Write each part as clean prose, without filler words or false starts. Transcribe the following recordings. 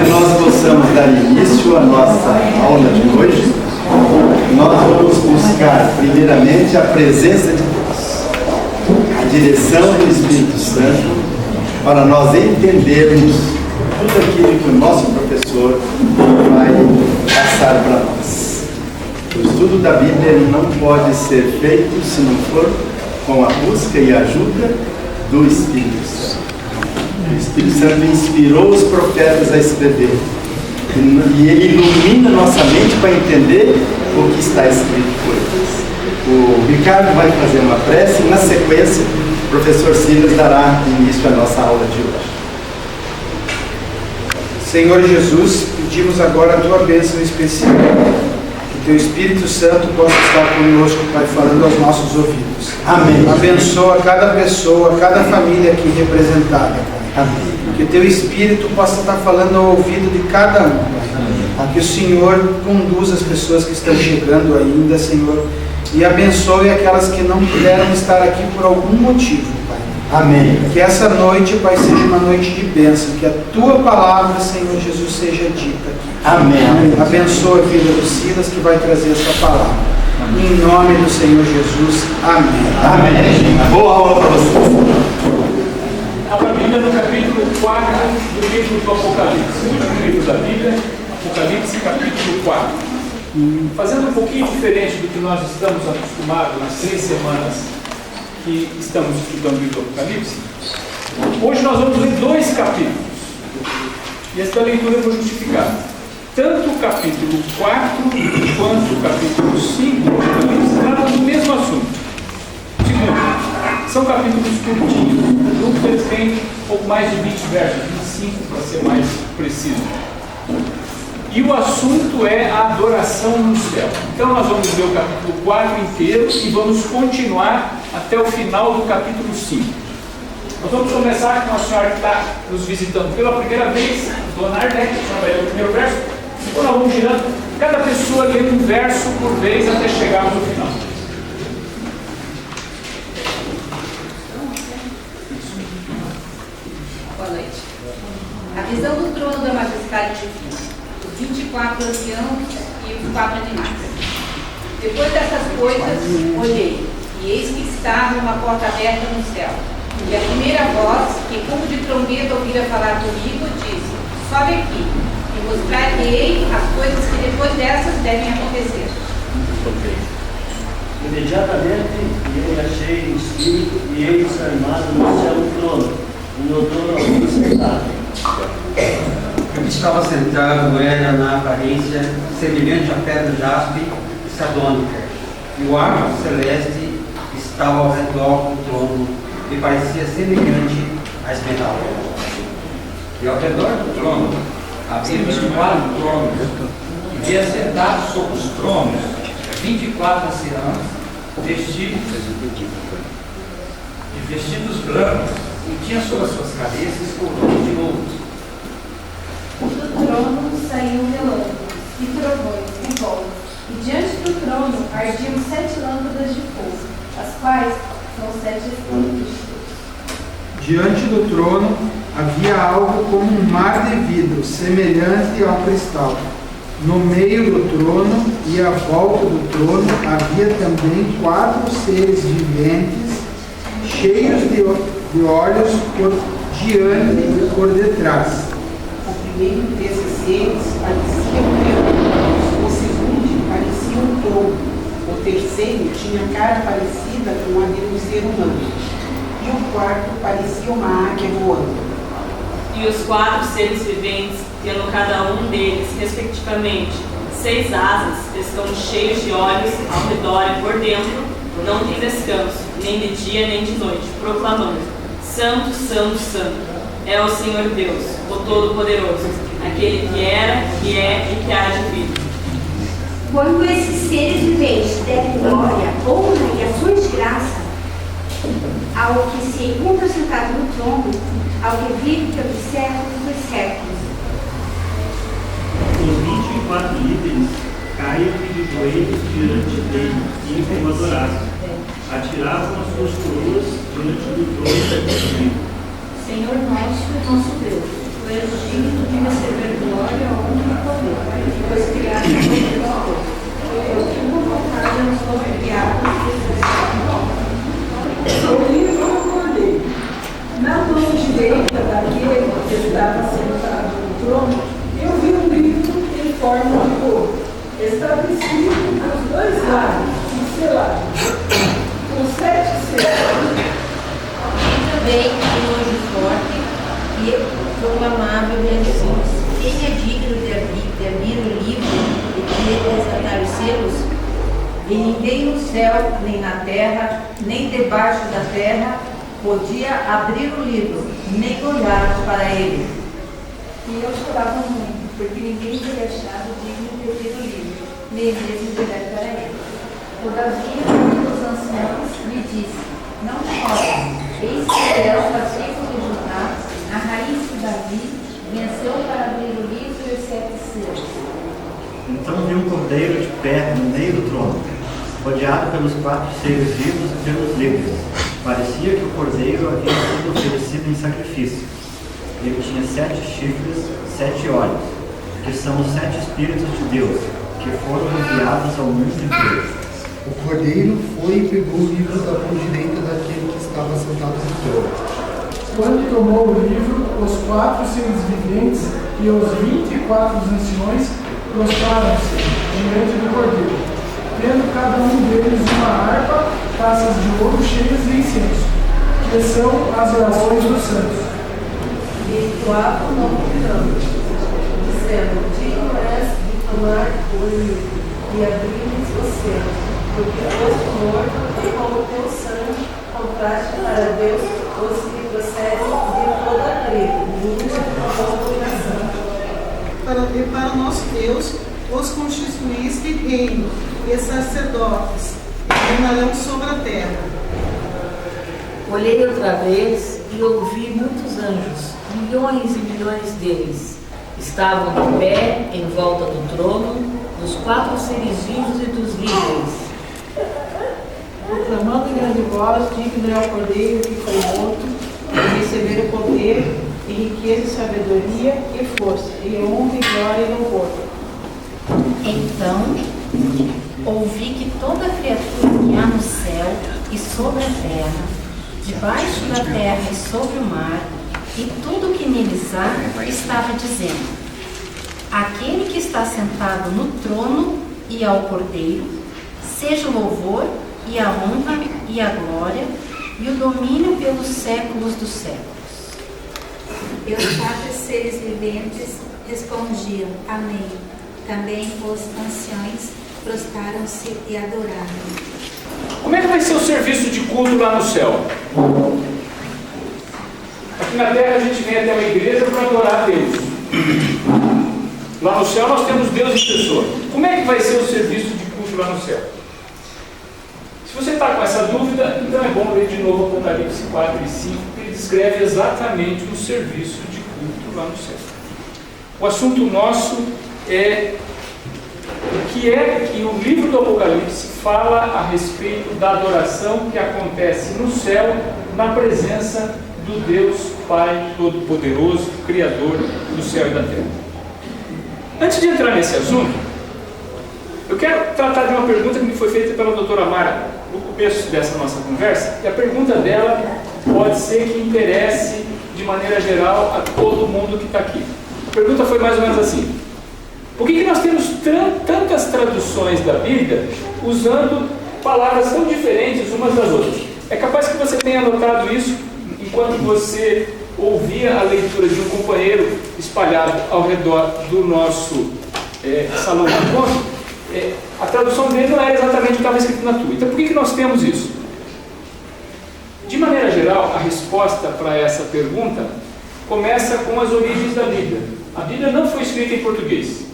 que nós possamos dar início à nossa aula de hoje, nós vamos buscar primeiramente a presença de Deus, a direção do Espírito Santo, para nós entendermos tudo aquilo que o nosso professor vai passar para nós. O estudo da Bíblia não pode ser feito se não for com a busca e ajuda do Espírito Santo. O Espírito Santo inspirou os profetas a escrever e ele ilumina nossa mente para entender o que está escrito por eles. O Ricardo vai fazer uma prece e na sequência o professor Silas dará início à nossa aula de hoje. Senhor Jesus, pedimos agora a tua bênção especial, que teu Espírito Santo possa estar conosco, Pai, falando aos nossos ouvidos. Amém. Abençoa cada pessoa, cada família aqui representada, Pai. Amém. Que teu Espírito possa estar falando ao ouvido de cada um, Pai. Que o Senhor conduza as pessoas que estão chegando ainda, Senhor, e abençoe aquelas que não puderam estar aqui por algum motivo, Pai. Amém. Que essa noite, Pai, seja uma noite de bênção, que a tua palavra, Senhor Jesus, seja dita aqui. Amém. Abençoa a vida do Silas, que vai trazer essa palavra. Amém. Em nome do Senhor Jesus. Amém. Amém. Boa aula para vocês. A Bíblia no capítulo 4 do livro do Apocalipse. O último livro da Bíblia, Apocalipse, capítulo 4. Fazendo um pouquinho diferente do que nós estamos acostumados nas 3 semanas que estamos estudando o livro do Apocalipse, hoje nós vamos ler 2 capítulos. E esta leitura eu vou justificar. Tanto o capítulo 4 quanto o capítulo 5 do Apocalipse tratam do mesmo assunto. Segundo, são capítulos curtinhos. Juntos eles têm um pouco mais de 20 versos, 25 para ser mais preciso. E o assunto é a adoração no céu. Então nós vamos ler o capítulo 4 inteiro e vamos continuar até o final do capítulo 5. Nós vamos começar com a senhora que está nos visitando pela primeira vez, Dona Ardete, que vai ler o primeiro verso. Depois nós vamos girando, cada pessoa lê um verso por vez até chegarmos no final. Boa noite. A visão do trono da majestade divina, os 24 anciãos e os 4 animais. Depois dessas coisas, olhei, e eis que estava uma porta aberta no céu. E a primeira voz, que como de trombeta ouvira falar comigo, disse: sobe aqui, e mostrar-lhe-ei as coisas que depois dessas devem acontecer. Imediatamente eu achei o Espírito, e eis armado no céu um trono, e no trono alguém sentado. O que estava sentado era na aparência semelhante à pedra jaspe e sardônica, e o arco celeste estava ao redor do trono, e parecia semelhante à esmeralda. E ao redor do trono havia 24 tronos, e vi assentados sobre os tronos 24 anciãos, vestidos brancos, e tinha sobre as suas cabeças coroas de ouro. Do trono saíam relâmpagos e trovões e vozes, e diante do trono ardiam 7 lâmpadas de fogo, as quais são 7 espíritos de Deus. Diante do trono havia algo como um mar de vidro, semelhante ao cristal. No meio do trono e à volta do trono havia também 4 seres viventes, cheios de olhos por diante e por detrás. O primeiro desses seres parecia um leão, o segundo parecia um touro, o terceiro tinha cara parecida com a de um ser humano, e o quarto parecia uma águia voando. E os 4 seres viventes, tendo cada um deles, respectivamente, 6 asas, estão cheios de olhos ao redor e por dentro, não tem descanso, nem de dia nem de noite, proclamando: Santo, Santo, Santo, é o Senhor Deus, o Todo-Poderoso, aquele que era, que é e que há de vir. Quando esses seres viventes devem glória, honra e ações de graça ao que se encontra sentado no trono, ao que vive pelos séculos dos séculos. Os 24 líderes caíam de joelhos diante dele e o adoravam. Atiravam as suas coroas diante do trono e diziam: Senhor nosso e nosso Deus, tu és digno de receber glória e proclamável diante de vós. Quem é digno de abrir o livro e de desatar os selos? E ninguém no céu, nem na terra, nem debaixo da terra, podia abrir o livro, nem olhar para ele. E eu chorava muito, porque ninguém teria achado digno de abrir o livro, nem mesmo de olhar para ele. Todavia, um dos anciãos me disse: não chore, eis que Elsa, filho de Judá, a raiz de Davi, venceu para abrir o livro e os 7 selos. Então vi um cordeiro de pé no meio do trono, rodeado pelos 4 seres vivos e pelos livros. Parecia que o cordeiro havia sido oferecido em sacrifício. Ele tinha 7 chifres, 7 olhos, que são os 7 Espíritos de Deus, que foram enviados ao mundo inteiro. O cordeiro foi e pegou o livro da mão direita daquele que estava sentado no trono. Quando tomou o livro, os 4 seres viventes e os 24 anciões prostraram-se diante do cordeiro, tendo cada um deles uma harpa, taças de ouro cheias de incenso, que são as orações dos santos. E entoavam o nome do trono, dizendo: digno és de tomar o livro e abrir os selos, porque foste morto e com o teu sangue compraste para Deus os que procedem de toda a tribo, língua, povo e nação. Para nosso Deus os constituíste reino e sacerdotes, e reinarão sobre a terra. Olhei outra vez e ouvi muitos anjos, milhões e milhões deles. Estavam de pé em volta do trono, dos 4 seres vivos e dos líderes, Proclamando em grande voz, digno é o cordeiro que foi morto, de receber o poder, e riqueza e sabedoria, e força, e honra e glória e louvor. Então ouvi que toda criatura que há no céu e sobre a terra, debaixo da terra e sobre o mar, e tudo que neles há, estava dizendo: aquele que está sentado no trono e ao cordeiro, seja o louvor e a honra e a glória e o domínio pelos séculos dos séculos. E os 4 seres viventes respondiam: amém. Também os anciões prostraram-se e adoraram. Como é que vai ser o serviço de culto lá no céu? Aqui na terra a gente vem até uma igreja para adorar a Deus. Lá no céu nós temos Deus em pessoa. Como é que vai ser o serviço de culto lá no céu? Se você está com essa dúvida, então é bom ler de novo Apocalipse 4 e 5, que ele descreve exatamente o serviço de culto lá no céu. O assunto nosso é o que é que o livro do Apocalipse fala a respeito da adoração que acontece no céu, na presença do Deus Pai Todo-Poderoso, Criador do céu e da terra. Antes de entrar nesse assunto, eu quero tratar de uma pergunta que me foi feita pela doutora Mara no começo dessa nossa conversa, e a pergunta dela pode ser que interesse de maneira geral a todo mundo que está aqui. A pergunta foi mais ou menos assim: por que nós temos tantas traduções da Bíblia usando palavras tão diferentes umas das outras? É capaz que você tenha notado isso enquanto você ouvia a leitura de um companheiro espalhado ao redor do nosso salão de encontro. A tradução dele não era exatamente o que estava escrito na tua. Então por que nós temos isso? De maneira geral, a resposta para essa pergunta começa com as origens da Bíblia. A Bíblia não foi escrita em português.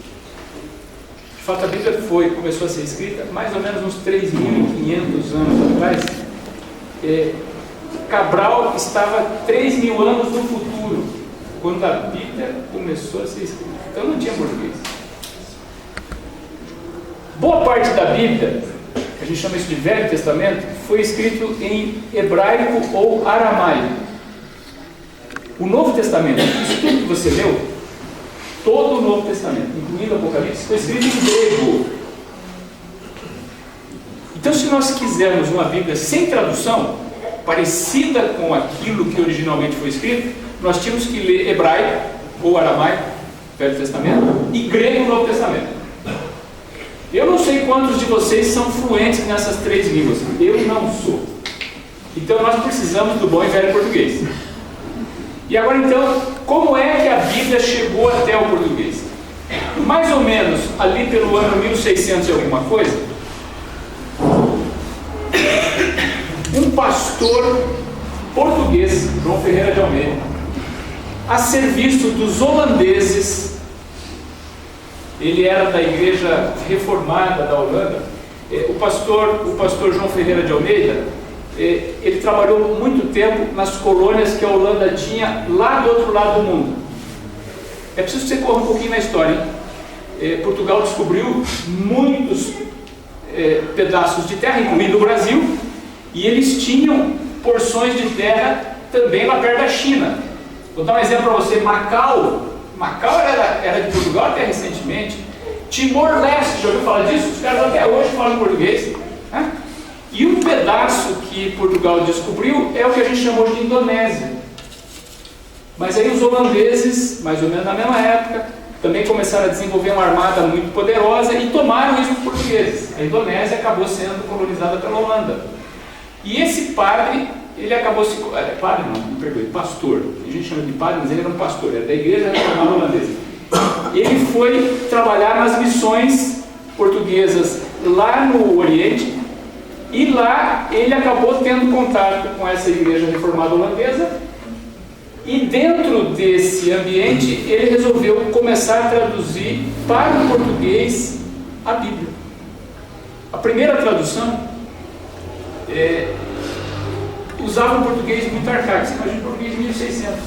De fato, a Bíblia começou a ser escrita mais ou menos uns 3.500 anos atrás. Cabral estava 3.000 anos no futuro, quando a Bíblia começou a ser escrita. Então não tinha português. Boa parte da Bíblia, que a gente chama isso de Velho Testamento, foi escrito em hebraico ou aramaico. O Novo Testamento, isso tudo que você leu, todo o Novo Testamento, incluindo o Apocalipse, foi escrito em grego. Então, se nós quisermos uma Bíblia sem tradução, parecida com aquilo que originalmente foi escrito, nós tínhamos que ler hebraico ou aramaico, Velho Testamento, e grego, Novo Testamento. Eu não sei quantos de vocês são fluentes nessas 3 línguas. Eu não sou. Então nós precisamos do bom e velho português. E agora então, como é que a Bíblia chegou até o português? Mais ou menos ali pelo ano 1600 e alguma coisa, um pastor português, João Ferreira de Almeida, a serviço dos holandeses, ele era da igreja reformada da Holanda, o pastor João Ferreira de Almeida, ele trabalhou muito tempo nas colônias que a Holanda tinha lá do outro lado do mundo. É preciso que você corra um pouquinho na história, hein? Portugal descobriu muitos pedaços de terra, incluindo o Brasil, e eles tinham porções de terra também lá perto da China. Vou dar um exemplo para você. Macau era de Portugal até recentemente. Timor-Leste, já ouviu falar disso? Os caras até hoje falam português, né? E um pedaço que Portugal descobriu é o que a gente chamou de Indonésia. Mas aí os holandeses, mais ou menos na mesma época, também começaram a desenvolver uma armada muito poderosa e tomaram isso dos portugueses. A Indonésia acabou sendo colonizada pela Holanda. E esse padre, ele acabou se... Padre não, me perdoe, pastor. A gente chama de padre, mas ele era um pastor, era da igreja reformada holandesa. Ele foi trabalhar nas missões portuguesas lá no Oriente, e lá ele acabou tendo contato com essa igreja reformada holandesa, e dentro desse ambiente ele resolveu começar a traduzir para o português a Bíblia. A primeira tradução usava um português muito arcaico. Você imagina o português de 1600.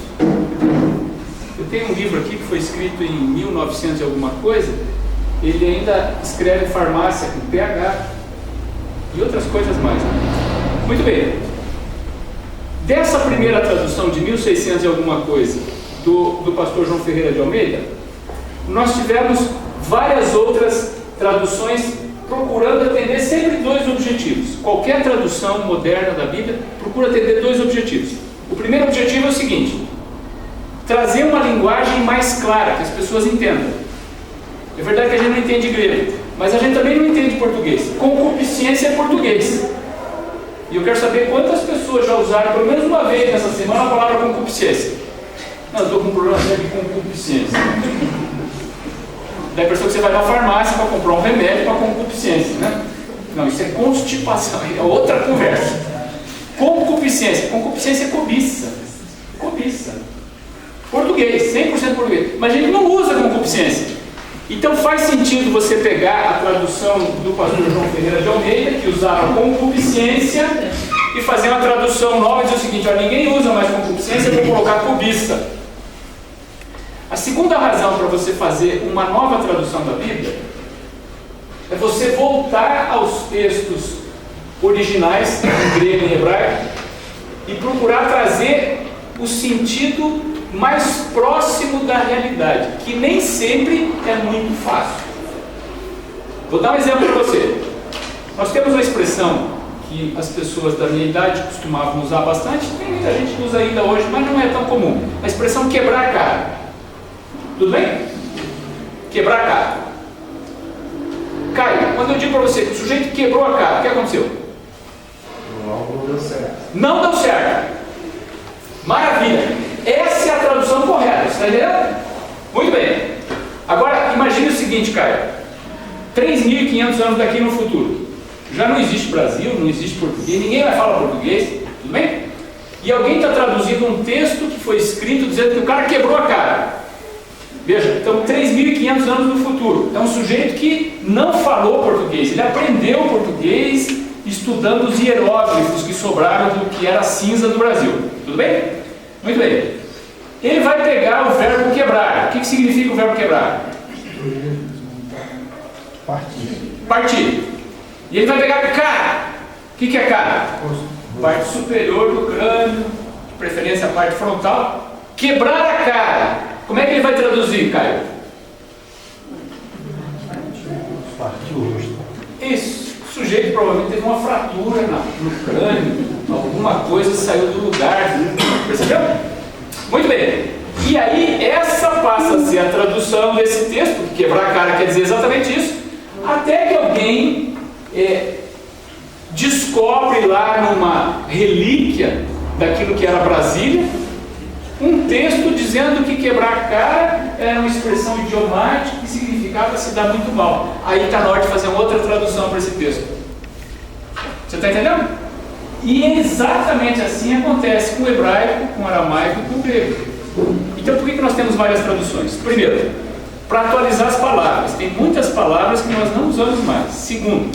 Eu tenho um livro aqui que foi escrito em 1900 e alguma coisa. Ele ainda escreve farmácia com PH e outras coisas mais. Muito bem. Dessa primeira tradução de 1600 e alguma coisa do pastor João Ferreira de Almeida, nós tivemos várias outras traduções procurando atender sempre dois objetivos. Qualquer tradução moderna da Bíblia procura atender dois objetivos. O primeiro objetivo é o seguinte: trazer uma linguagem mais clara, que as pessoas entendam. É verdade que a gente não entende grego, mas a gente também não entende português. Concupiscência é português. E eu quero saber quantas pessoas já usaram pelo menos uma vez nessa semana a palavra concupiscência. Não, eu estou com um problema sério de concupiscência. Dá a impressão que você vai na farmácia para comprar um remédio para concupiscência, né? Não, isso é constipação, é outra conversa. Concupiscência. Concupiscência é cobiça. Cobiça. Português, 100% português. Mas a gente não usa concupiscência. Então faz sentido você pegar a tradução do pastor João Ferreira de Almeida, que usava concupiscência, e fazer uma tradução nova e dizer o seguinte: ó, ninguém usa mais concupiscência, eu vou colocar cobiça. A segunda razão para você fazer uma nova tradução da Bíblia é você voltar aos textos originais, em grego e em hebraico, e procurar trazer o sentido mais próximo da realidade, que nem sempre é muito fácil. Vou dar um exemplo para você. Nós temos uma expressão que as pessoas da minha idade costumavam usar bastante, tem muita gente que usa ainda hoje, mas não é tão comum. A expressão quebrar a cara. Tudo bem? Quebrar a cara. Caio, quando eu digo para você que o sujeito quebrou a cara, o que aconteceu? Não deu certo. Não deu certo. Maravilha. Essa é a tradução correta, você está entendendo? Muito bem. Agora, imagine o seguinte, Caio. 3.500 anos daqui no futuro. Já não existe Brasil, não existe português, ninguém vai falar português, tudo bem? E alguém está traduzindo um texto que foi escrito dizendo que o cara quebrou a cara. Veja, então 3.500 anos no futuro. É um sujeito que não falou português, ele aprendeu português estudando os hieróglifos que sobraram do que era a cinza do Brasil. Tudo bem? Muito bem. Ele vai pegar o verbo quebrar. O que significa o verbo quebrar? Partir. E ele vai pegar cara. O que é cara? Parte superior do crânio, de preferência a parte frontal. Quebrar a cara. Como é que ele vai traduzir, Caio? Partiu o rosto. Isso. O sujeito provavelmente teve uma fratura no crânio, alguma coisa saiu do lugar. Percebeu? Muito bem. E aí, essa passa a ser a tradução desse texto, quebrar a cara quer dizer exatamente isso, até que alguém descobre lá numa relíquia daquilo que era Brasília, um texto dizendo que quebrar a cara era uma expressão idiomática que significava se dar muito mal. Aí está na hora de fazer uma outra tradução para esse texto. Você está entendendo? E exatamente assim acontece com o hebraico, com o aramaico e com o grego. Então por que nós temos várias traduções? Primeiro, para atualizar as palavras. Tem muitas palavras que nós não usamos mais. Segundo,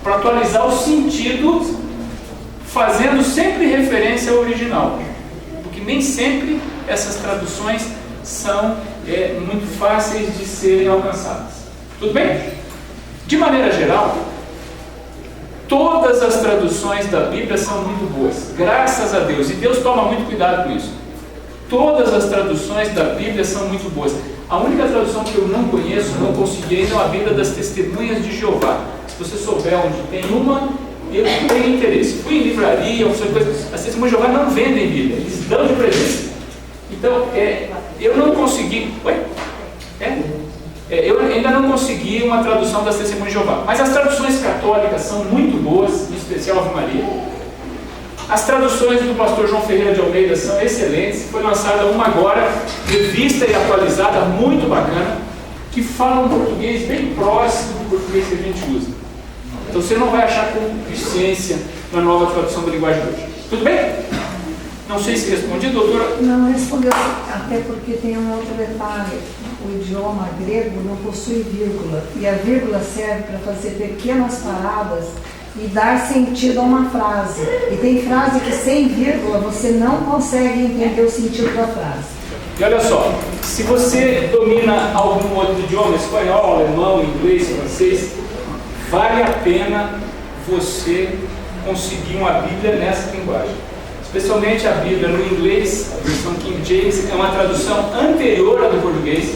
para atualizar o sentido, fazendo sempre referência ao original. Porque nem sempre essas traduções são muito fáceis de serem alcançadas. Tudo bem? De maneira geral, todas as traduções da Bíblia são muito boas, graças a Deus, e Deus toma muito cuidado com isso. Todas as traduções da Bíblia são muito boas. A única tradução que eu não conheço, não consegui ainda, é a Bíblia das Testemunhas de Jeová. Se você souber onde tem uma, eu tenho interesse. Fui em livraria, algumas coisas. As Testemunhas de Jeová não vendem Bíblia, eles dão de presente. Então, eu não consegui. Eu ainda não consegui uma tradução das Testemunhas de Jeová. Mas as traduções católicas são muito boas, em especial a Ave Maria. As traduções do pastor João Ferreira de Almeida são excelentes. Foi lançada uma agora, revista e atualizada, muito bacana, que fala um português bem próximo do português que a gente usa. Então você não vai achar concupiscência na nova tradução da linguagem de hoje. Tudo bem? Não sei se respondi, doutora. Não respondeu, até porque tem um outro detalhe. O idioma grego não possui vírgula, e a vírgula serve para fazer pequenas paradas e dar sentido a uma frase. E tem frase que sem vírgula você não consegue entender o sentido da frase. E olha só, se você domina algum outro idioma, espanhol, alemão, inglês, francês, vale a pena você conseguir uma Bíblia nessa linguagem. Especialmente a Bíblia no inglês, a versão King James, é uma tradução anterior à do português.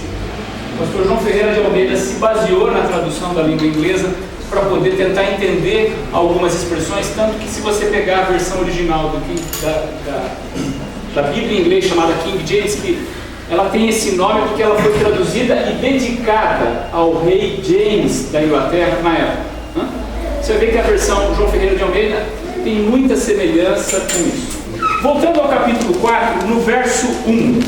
O pastor João Ferreira de Almeida se baseou na tradução da língua inglesa para poder tentar entender algumas expressões, tanto que se você pegar a versão original da Bíblia em inglês, chamada King James, que ela tem esse nome porque ela foi traduzida e dedicada ao rei James da Inglaterra na época. Você vê que a versão João Ferreira de Almeida tem muita semelhança com isso. Voltando ao capítulo 4, no verso 1.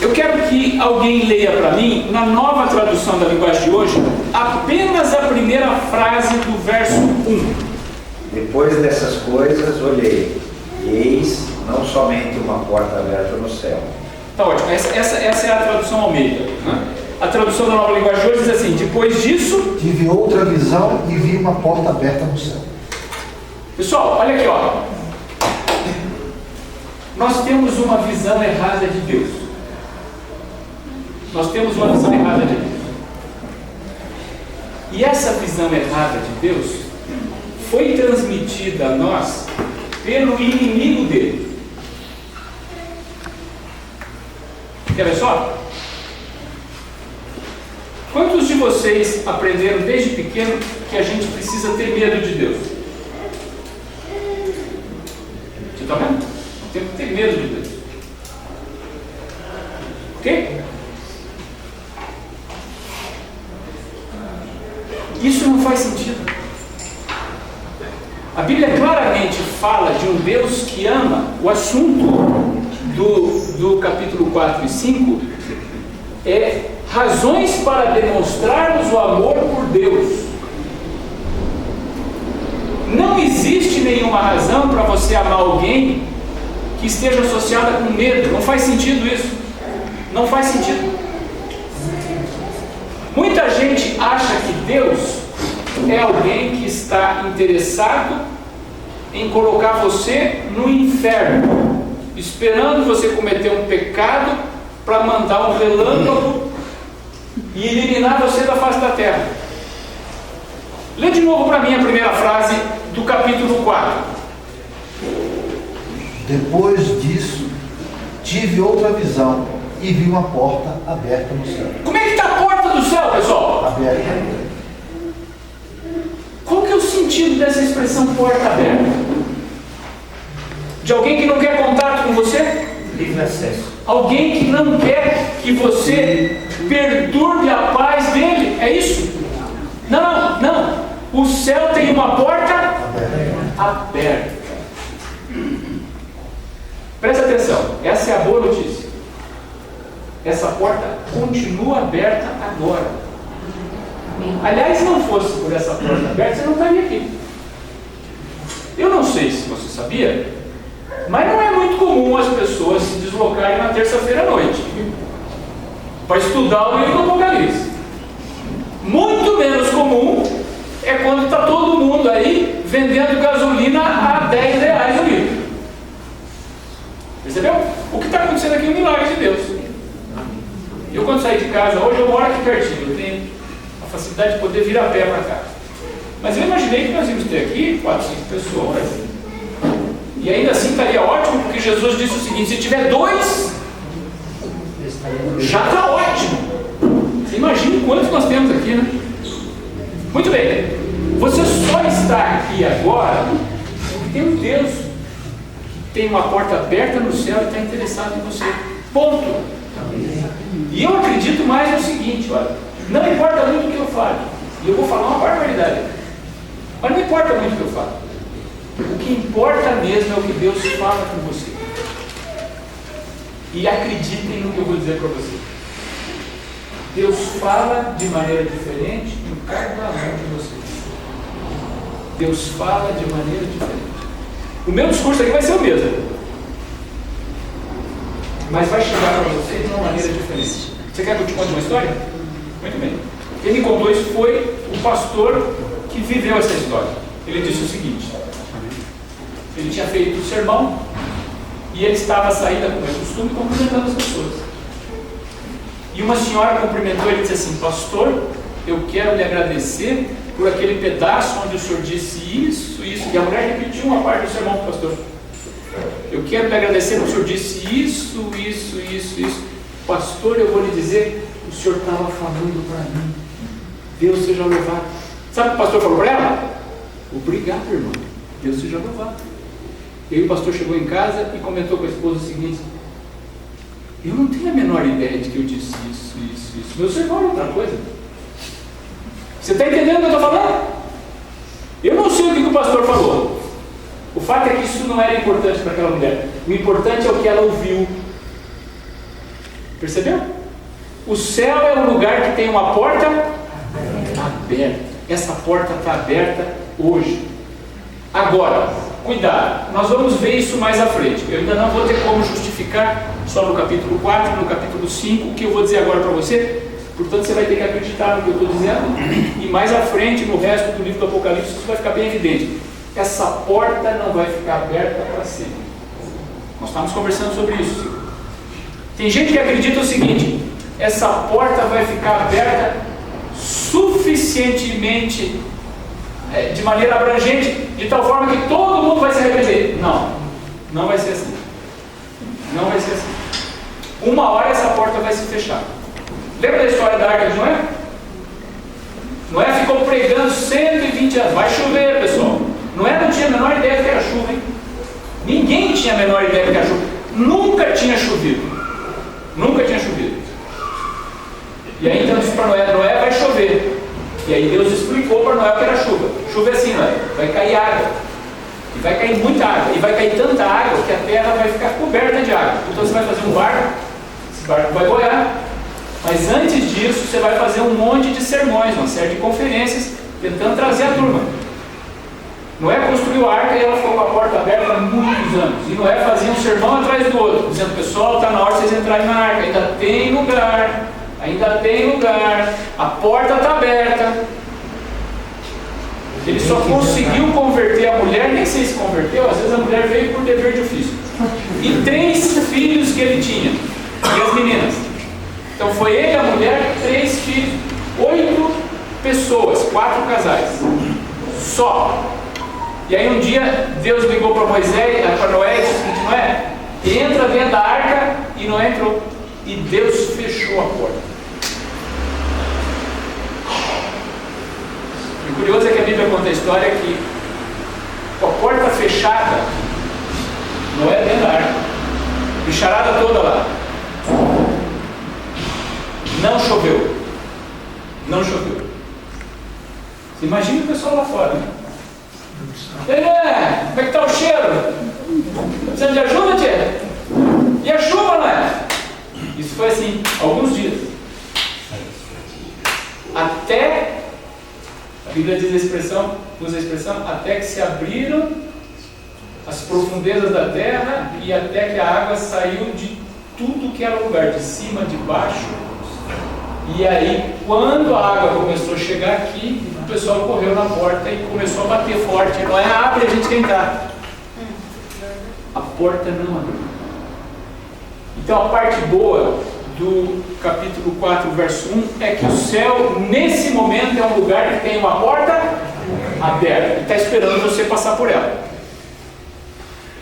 Eu quero que alguém leia para mim, na nova tradução da linguagem de hoje, apenas a primeira frase do verso 1. Depois dessas coisas, olhei, e eis não somente uma porta aberta no céu. Tá ótimo, essa é a tradução Almeida. A tradução da nova linguagem de hoje diz assim: depois disso... tive outra visão e vi uma porta aberta no céu. Pessoal, olha aqui, ó. Nós temos uma visão errada de Deus. Nós temos uma visão errada de Deus. E essa visão errada de Deus foi transmitida a nós pelo inimigo dele. Quer ver só? Quantos de vocês aprenderam desde pequeno que a gente precisa ter medo de Deus? Você está vendo? Temos que ter medo de Deus. Ok? Isso não faz sentido. A Bíblia claramente fala de um Deus que ama. O assunto do capítulo 4 e 5 é razões para demonstrarmos o amor por Deus. Não existe nenhuma razão para você amar alguém que esteja associada com medo. Não faz sentido isso. Não faz sentido. Muita gente acha que Deus é alguém que está interessado em colocar você no inferno, esperando você cometer um pecado para mandar um relâmpago e eliminar você da face da terra. Lê de novo para mim a primeira frase do capítulo 4. Depois disso, tive outra visão e vi uma porta aberta no céu. Como é que está a porta do céu, pessoal? Aberta. Qual que é o sentido dessa expressão porta aberta? De alguém que não quer contato com você? Livre acesso. Alguém que não quer que você perturbe a paz dele? É isso? Não, não. O céu tem uma porta aberta. Presta atenção, essa é a boa notícia. essa porta continua aberta agora. Aliás, se não fosse por essa porta aberta, você não estaria aqui. Eu não sei se você sabia, mas não é muito comum as pessoas se deslocarem na terça-feira à noite para estudar o livro do Apocalipse. Muito menos comum é quando está todo mundo aí vendendo gasolina a R$10 o litro. Percebeu? O que está acontecendo aqui é um milagre de Deus. Eu, quando saí de casa, hoje eu moro aqui pertinho, eu tenho a facilidade de poder vir a pé para cá. Mas eu imaginei que nós íamos ter aqui 4, 5 pessoas. E ainda assim estaria ótimo, porque Jesus disse o seguinte: se tiver 2, já está ótimo. Você imagina quantos nós temos aqui, né? Muito bem. Você só está aqui agora porque tem um Deus que tem uma porta aberta no céu e está interessado em você. Ponto. E eu acredito mais no seguinte, olha, não importa muito o que eu fale, e eu vou falar uma barbaridade, mas não importa muito o que eu falo. O que importa mesmo é o que Deus fala com você. E acreditem no que eu vou dizer para você. Deus fala de maneira diferente em cada um de vocês. Deus fala de maneira diferente. O meu discurso aqui vai ser o mesmo, mas vai chegar para você de uma maneira diferente. Você quer que eu te conte uma história? Muito bem. Quem me contou isso foi o pastor que viveu essa história. Ele disse o seguinte: ele tinha feito um sermão e ele estava à saída, como é costume, cumprimentando as pessoas. E uma senhora cumprimentou ele e disse assim: pastor, eu quero lhe agradecer por aquele pedaço onde o senhor disse isso, isso. E a mulher repetiu uma parte do sermão para o pastor. Eu quero lhe agradecer porque o senhor disse isso, isso, isso, isso. Pastor, eu vou lhe dizer, o senhor estava falando para mim. Deus seja louvado. Sabe o que o pastor falou para ela? Obrigado, irmão. Deus seja louvado. E aí o pastor chegou em casa e comentou com a esposa o seguinte: eu não tenho a menor ideia de que eu disse isso, isso, isso. Meu sermão é outra coisa. Você está entendendo o que eu estou falando? Eu não sei o que o pastor falou. O fato é que isso não era importante para aquela mulher. O importante é o que ela ouviu. Percebeu? O céu é um lugar que tem uma porta aberta. Essa porta está aberta hoje. Agora, cuidado, nós vamos ver isso mais à frente. Eu ainda não vou ter como justificar só no capítulo 4, no capítulo 5, o que eu vou dizer agora para você. Portanto, você vai ter que acreditar no que eu estou dizendo. E mais à frente, no resto do livro do Apocalipse, isso vai ficar bem evidente. Essa porta não vai ficar aberta para sempre. Nós estamos conversando sobre isso. Tem gente que acredita o seguinte: essa porta vai ficar aberta suficientemente, de maneira abrangente, de tal forma que todo mundo vai se arrepender. Não, não vai ser assim. Não vai ser assim. Uma hora essa porta vai se fechar. Lembra da história da Arca de Noé? Noé ficou pregando 120 anos. Vai chover, pessoal. Noé não tinha a menor ideia do que era chuva, hein? Ninguém tinha a menor ideia do que era chuva. Nunca tinha chovido. Nunca tinha chovido. E aí então disse para Noé: Noé, vai chover. E aí Deus explicou para Noé o que era chuva. Chuva é assim, Noé, vai cair água. E vai cair muita água. E vai cair tanta água que a terra vai ficar coberta de água. Então você vai fazer um barco, esse barco vai boiar. Mas antes disso, você vai fazer um monte de sermões, uma série de conferências, tentando trazer a turma. Noé construiu a arca e ela ficou com a porta aberta há muitos anos. E Noé fazia um sermão atrás do outro, dizendo: pessoal, está na hora de vocês entrarem na arca, ainda tem lugar, ainda tem lugar, a porta está aberta. Ele só conseguiu converter a mulher, nem sei se converteu, às vezes a mulher veio por dever de ofício. E 3 filhos que ele tinha, e as meninas. Então foi ele, a mulher, 3 filhos, 8 pessoas, 4 casais, só. E aí um dia Deus ligou para Moisés, para Noé, e disse o seguinte: Noé, entra dentro da arca. E Noé entrou. E Deus fechou a porta. E o curioso é que a Bíblia conta a história que, com a porta fechada, Noé dentro da arca, bicharada toda lá. Não choveu. Não choveu. Você imagina o pessoal lá fora, né? Como é que está o cheiro? Precisa de ajuda, tia? E a chuva, né? Isso Isso foi assim, alguns dias. Até, a Bíblia diz usa a expressão, até que se abriram as profundezas da terra e até que a água saiu de tudo que era lugar, de cima, de baixo. E aí, quando a água começou a chegar aqui, o pessoal correu na porta e começou a bater forte. Não é abre, a gente quer entrar. A porta não abriu. Então a parte boa do capítulo 4, verso 1 é que o céu, nesse momento, é um lugar que tem uma porta aberta e está esperando você passar por ela.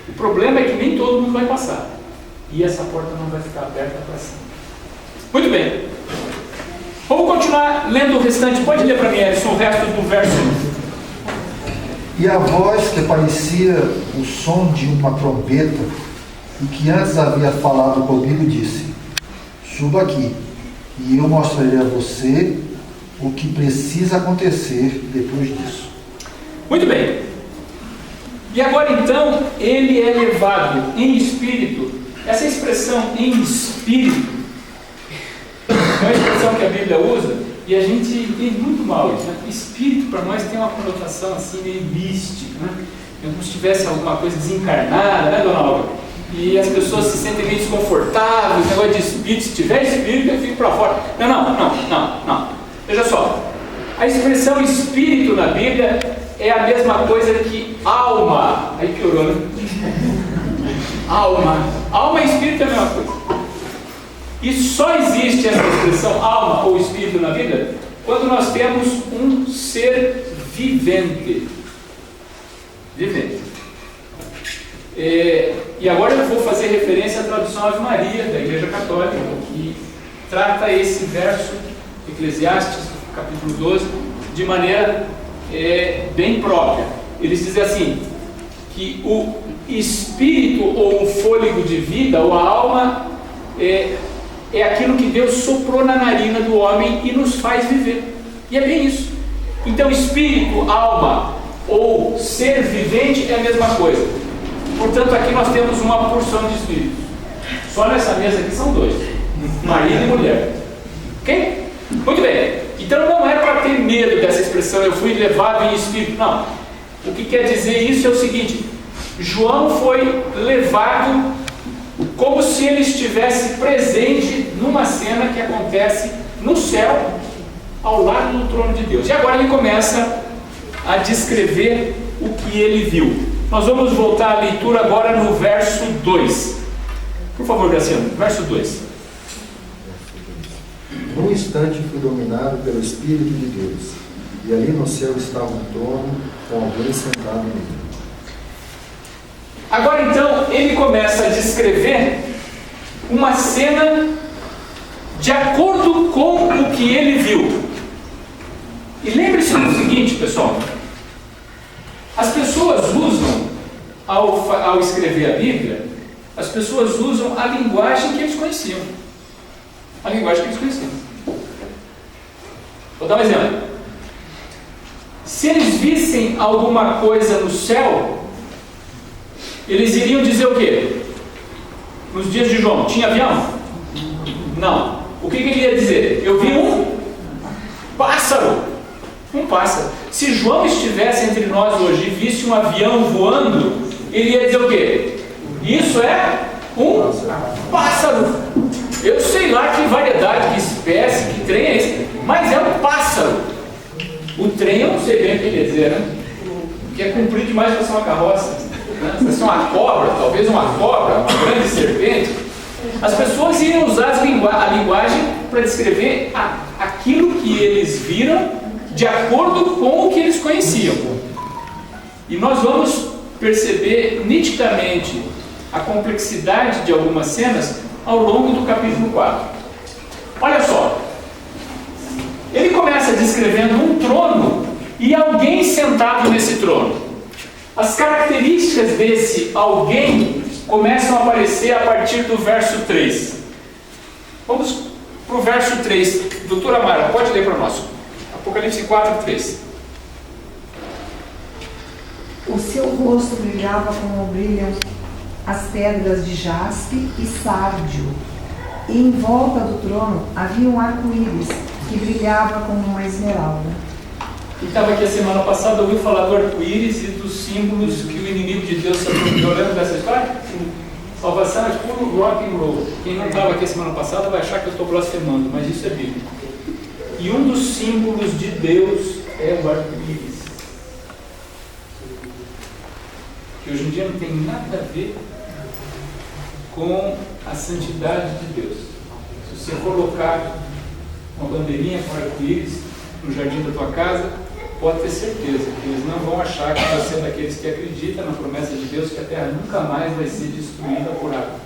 O problema é que nem todo mundo vai passar. E essa porta não vai ficar aberta para sempre. Muito bem. Vamos continuar lendo o restante. Pode ler para mim, Edson, o resto do verso 1. E a voz que parecia o som de uma trombeta, e que antes havia falado comigo, disse: suba aqui, e eu mostrarei a você o que precisa acontecer depois disso. Muito bem. E agora então, ele é levado em espírito. Essa expressão em espírito é uma expressão que a Bíblia usa e a gente entende muito mal isso, né? Espírito para nós tem uma conotação assim meio mística, né? Como se tivesse alguma coisa desencarnada, né, dona Olga? E as pessoas se sentem meio desconfortáveis, negócio de espírito, se tiver espírito eu fico para fora. Não. Veja só, a expressão espírito na Bíblia é a mesma coisa que alma. Aí piorou, né? Alma e espírito é a mesma coisa. E só existe essa expressão alma ou espírito na Bíblia quando nós temos um ser vivente. E agora eu vou fazer referência à tradução Ave Maria da Igreja Católica, que trata esse verso, Eclesiastes, capítulo 12, de maneira bem própria. Eles dizem assim, que o espírito ou o fôlego de vida, ou a alma, é aquilo que Deus soprou na narina do homem e nos faz viver. E é bem isso. Então espírito, alma ou ser vivente é a mesma coisa. Portanto, aqui nós temos uma porção de espíritos. Só nessa mesa aqui são dois, marido e mulher. Ok? Muito bem. Então não é para ter medo dessa expressão, eu fui levado em espírito. Não. O que quer dizer isso é o seguinte: João foi levado como se ele estivesse presente numa cena que acontece no céu, ao lado do trono de Deus. E agora ele começa a descrever o que ele viu. Nós vamos voltar à leitura agora no verso 2. Por favor, Graciano, verso 2. Num instante fui dominado pelo Espírito de Deus, e ali no céu estava um trono com alguém sentado nele. Agora então ele começa a descrever uma cena de acordo com o que ele viu. E lembre-se do seguinte, pessoal: as pessoas usam, ao escrever a Bíblia, as pessoas usam a linguagem que eles conheciam. Vou dar um exemplo. Se eles vissem alguma coisa no céu, eles iriam dizer o quê? Nos dias de João, tinha avião? Não. O que ele ia dizer? Eu vi um pássaro. Um pássaro. Se João estivesse entre nós hoje e visse um avião voando, ele ia dizer o quê? Isso é um pássaro. Eu sei lá que variedade, que espécie, que trem é esse, mas é um pássaro. O trem eu não sei bem o que ele ia dizer, né? Que é comprido demais para ser uma carroça. Vai ser uma cobra, talvez uma cobra, uma grande serpente. As pessoas iriam usar a linguagem para descrever aquilo que eles viram de acordo com o que eles conheciam. E nós vamos perceber nitidamente a complexidade de algumas cenas ao longo do capítulo 4. Olha só, ele começa descrevendo um trono e alguém sentado nesse trono. As características desse alguém começam a aparecer a partir do verso 3. Vamos para o verso 3. Doutora Mara, pode ler para nós. Apocalipse 4, 3. O seu rosto brilhava como brilham as pedras de jaspe e sárdio, E em volta do trono havia um arco-íris que brilhava como uma esmeralda. Quem estava aqui a semana passada ouviu falar do arco-íris e dos símbolos que o inimigo de Deus se apropriou. Lembra dessa história? Salvação é puro rock and roll. Quem não estava aqui a semana passada vai achar que eu estou blasfemando, mas isso é bíblico. E um dos símbolos de Deus é o arco-íris. Que hoje em dia não tem nada a ver com a santidade de Deus. Se você colocar uma bandeirinha com arco-íris no jardim da tua casa, pode ter certeza que eles não vão achar que você é daqueles que acreditam na promessa de Deus que a terra nunca mais vai ser destruída por água.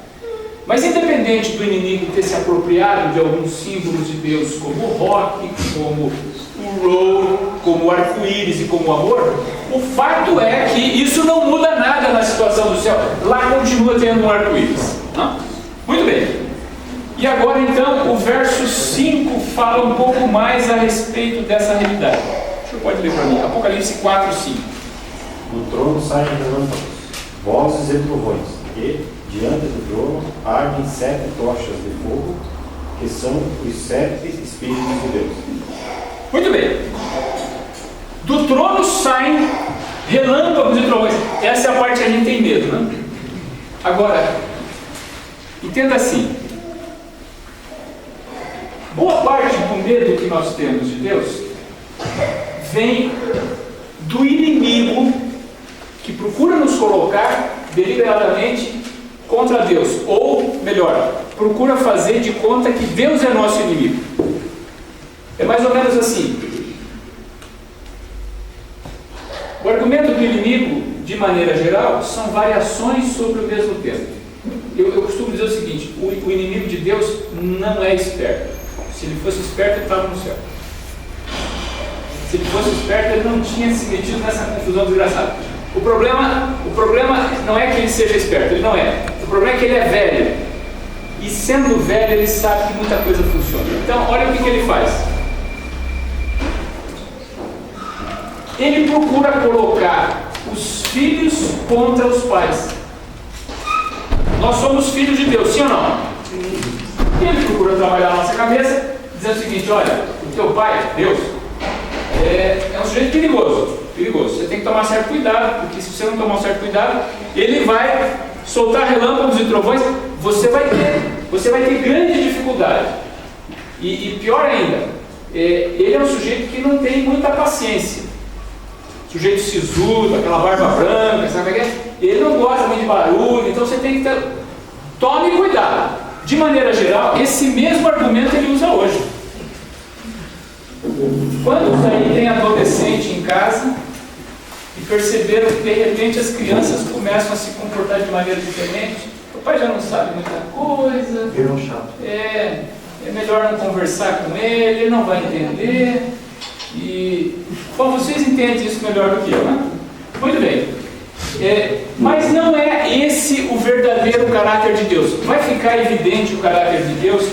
Mas independente do inimigo ter se apropriado de alguns símbolos de Deus, como o rock, como o roll, como o arco-íris e como o amor, o fato é que isso não muda nada na situação do céu. Lá continua tendo um arco-íris. Muito bem. E agora então o verso 5 fala um pouco mais a respeito dessa realidade. O senhor pode ler para mim? Apocalipse 4, 5. Do trono saem relâmpagos, vozes e trovões, e diante do trono ardem 7 tochas de fogo, que são os 7 Espíritos de Deus. Muito bem. Do trono saem relâmpagos e trovões. Essa é a parte que a gente tem medo, né? Agora, entenda assim. Boa parte do medo que nós temos de Deus vem do inimigo que procura nos colocar deliberadamente contra Deus, ou melhor, procura fazer de conta que Deus é nosso inimigo. É mais ou menos assim. O argumento do inimigo, de maneira geral, são variações sobre o mesmo tema. Eu costumo dizer o seguinte: o inimigo de Deus não é esperto. Se ele fosse esperto, ele estava no céu. Se ele fosse esperto, ele não tinha se metido nessa confusão desgraçada. O problema não é que ele seja esperto, ele não é. O problema é que ele é velho. E sendo velho, ele sabe que muita coisa funciona. Então, olha o que ele faz. Ele procura colocar os filhos contra os pais. Nós somos filhos de Deus, sim ou não? E ele procura trabalhar a nossa cabeça, dizendo o seguinte: olha, o teu pai, Deus, é um sujeito perigoso. Você tem que tomar certo cuidado, porque se você não tomar um certo cuidado, ele vai soltar relâmpagos e trovões, você vai ter grande dificuldade. E pior ainda, ele é um sujeito que não tem muita paciência. Sujeito sisudo, aquela barba branca, sabe o que é? Ele não gosta muito de barulho, então você tem que ter... Tome cuidado. De maneira geral, esse mesmo argumento ele usa hoje. Quantos aí tem adolescente em casa e perceberam que de repente as crianças começam a se comportar de maneira diferente? O pai já não sabe muita coisa. Virou chato. É melhor não conversar com ele não vai entender. Bom, vocês entendem isso melhor do que eu, né? Muito bem. Mas não é esse o verdadeiro caráter de Deus. Vai ficar evidente o caráter de Deus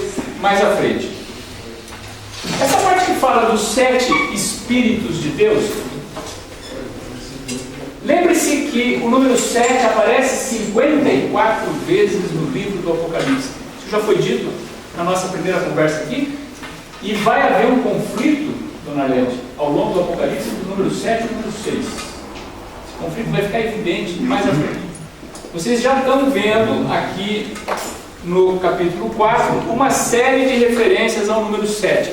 mais à frente. Essa parte que fala dos 7 Espíritos de Deus, lembre-se que o número 7 aparece 54 vezes no livro do Apocalipse. Isso já foi dito na nossa primeira conversa aqui. E vai haver um conflito, dona Lete, ao longo do Apocalipse, do número 7 e do número 6. Esse conflito vai ficar evidente mais à frente. Vocês já estão vendo aqui no capítulo 4 uma série de referências ao número 7.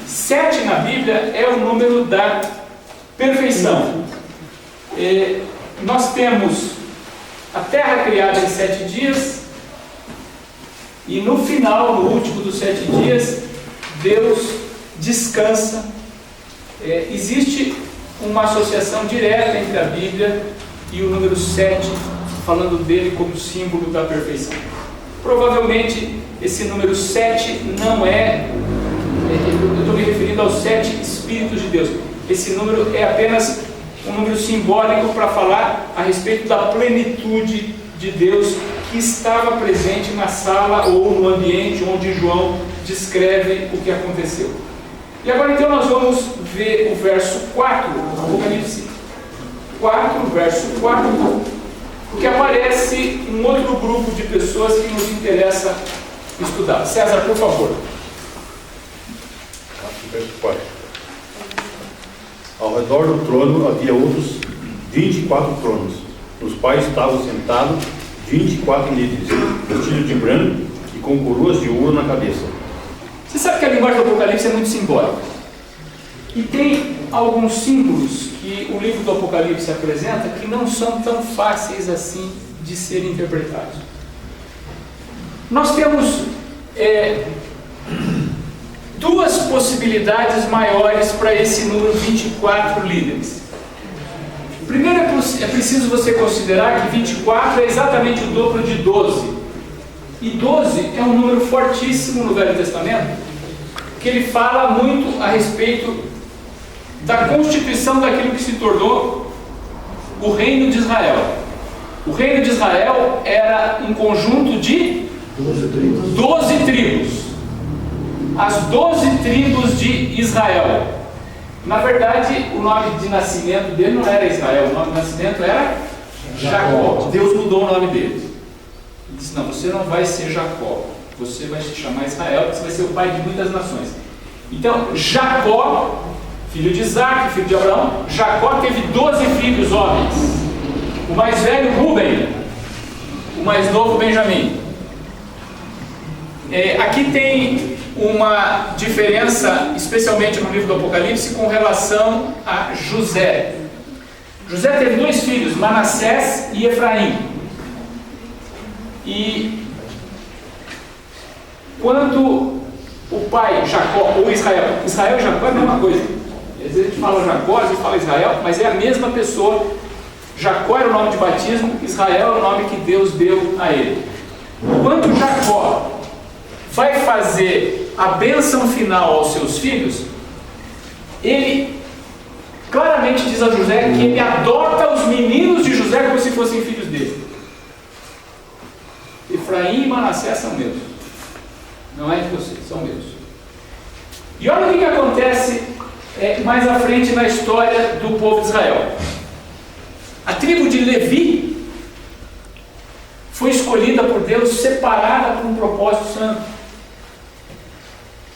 7 na Bíblia é o número da perfeição. Nós temos a terra criada em 7 dias e no final, no último dos 7 dias, Deus descansa. Existe uma associação direta entre a Bíblia e o número 7, falando dele como símbolo da perfeição. Provavelmente esse número 7 não eu estou me referindo aos 7 Espíritos de Deus. Esse número é apenas um número simbólico para falar a respeito da plenitude de Deus que estava presente na sala ou no ambiente onde João descreve o que aconteceu. E agora então nós vamos ver o verso 4, Apocalipse 4, verso 4, porque aparece um outro grupo de pessoas que nos interessa estudar. César, por favor. Verso 4. Ao redor do trono havia outros 24 tronos, nos quais estavam sentados 24 líderes, vestidos de branco e com coroas de ouro na cabeça. Você sabe que a linguagem do Apocalipse é muito simbólica. E tem alguns símbolos que o livro do Apocalipse apresenta que não são tão fáceis assim de serem interpretados. Nós temos duas possibilidades maiores para esse número 24 líderes. Primeiro, é preciso você considerar que 24 é exatamente o dobro de 12. E 12 é um número fortíssimo no Velho Testamento, que ele fala muito a respeito da constituição daquilo que se tornou o Reino de Israel. O Reino de Israel era um conjunto de 12 tribos. As 12 tribos de Israel. Na verdade, o nome de nascimento dele não era Israel, o nome de nascimento era Jacó. Deus mudou o nome dele. Ele disse: não, você não vai ser Jacó, você vai se chamar Israel, você vai ser o pai de muitas nações. Então, Jacó, filho de Isaac, filho de Abraão, Jacó teve 12 filhos homens. O mais velho, Rúben, o mais novo, Benjamim. Aqui tem uma diferença, especialmente no livro do Apocalipse, com relação a José. José teve 2 filhos, Manassés e Efraim. E quando o pai Jacó, ou Israel e Jacó é a mesma coisa. Às vezes a gente fala Jacó, às vezes fala Israel, mas é a mesma pessoa. Jacó era o nome de batismo, Israel é o nome que Deus deu a ele. Quando Jacó vai fazer a bênção final aos seus filhos, ele claramente diz a José que ele adota os meninos de José como se fossem filhos dele. Efraim e Manassés são meus. Não é de vocês, são meus. E olha o que acontece mais à frente na história do povo de Israel. A tribo de Levi foi escolhida por Deus, separada por um propósito santo.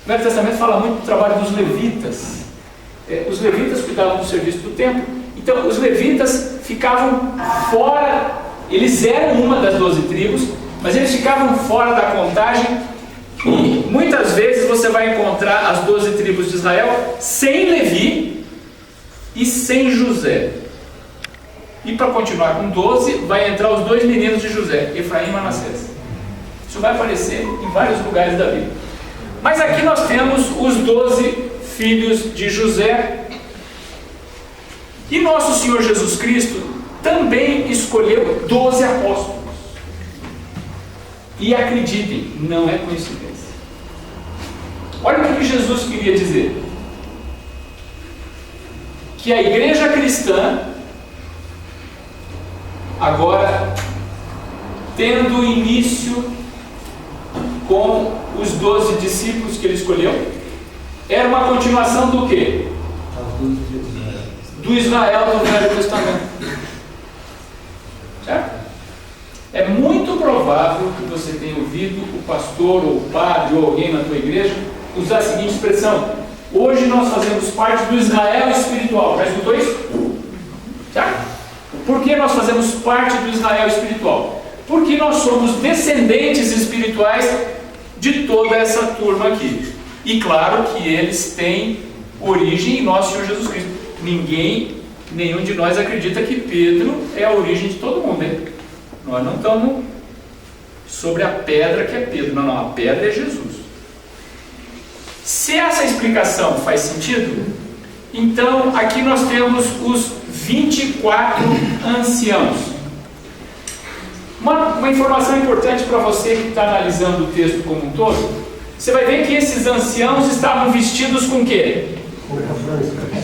O Velho Testamento fala muito do trabalho dos levitas. Os levitas cuidavam do serviço do templo. Então, os levitas ficavam fora. Eles eram uma das 12 tribos, mas eles ficavam fora da contagem. E muitas vezes você vai encontrar as 12 tribos de Israel sem Levi e sem José. E para continuar com 12, vai entrar os 2 meninos de José, Efraim e Manassés. Isso vai aparecer em vários lugares da Bíblia. Mas aqui nós temos os 12 filhos de José. E nosso Senhor Jesus Cristo também escolheu 12 apóstolos. E acreditem, não é coincidência. Olha o que Jesus queria dizer. Que a igreja cristã, agora, tendo início com os 12 discípulos que ele escolheu, era uma continuação do quê? Do Israel do Velho Testamento. Certo? É muito provável que você tenha ouvido o pastor, ou o padre, ou alguém na tua igreja usar a seguinte expressão: hoje nós fazemos parte do Israel espiritual. Já escutou isso? Certo? Por que nós fazemos parte do Israel espiritual? Porque nós somos descendentes espirituais de toda essa turma aqui. E claro que eles têm origem em nosso Senhor Jesus Cristo. Nenhum de nós acredita que Pedro é a origem de todo mundo, hein? Nós não estamos sobre a pedra que é Pedro. Não, a pedra é Jesus. Se essa explicação faz sentido, então aqui nós temos os 24 anciãos. Uma informação importante para você que está analisando o texto como um todo: você vai ver que esses anciãos estavam vestidos com o quê? Roupas brancas.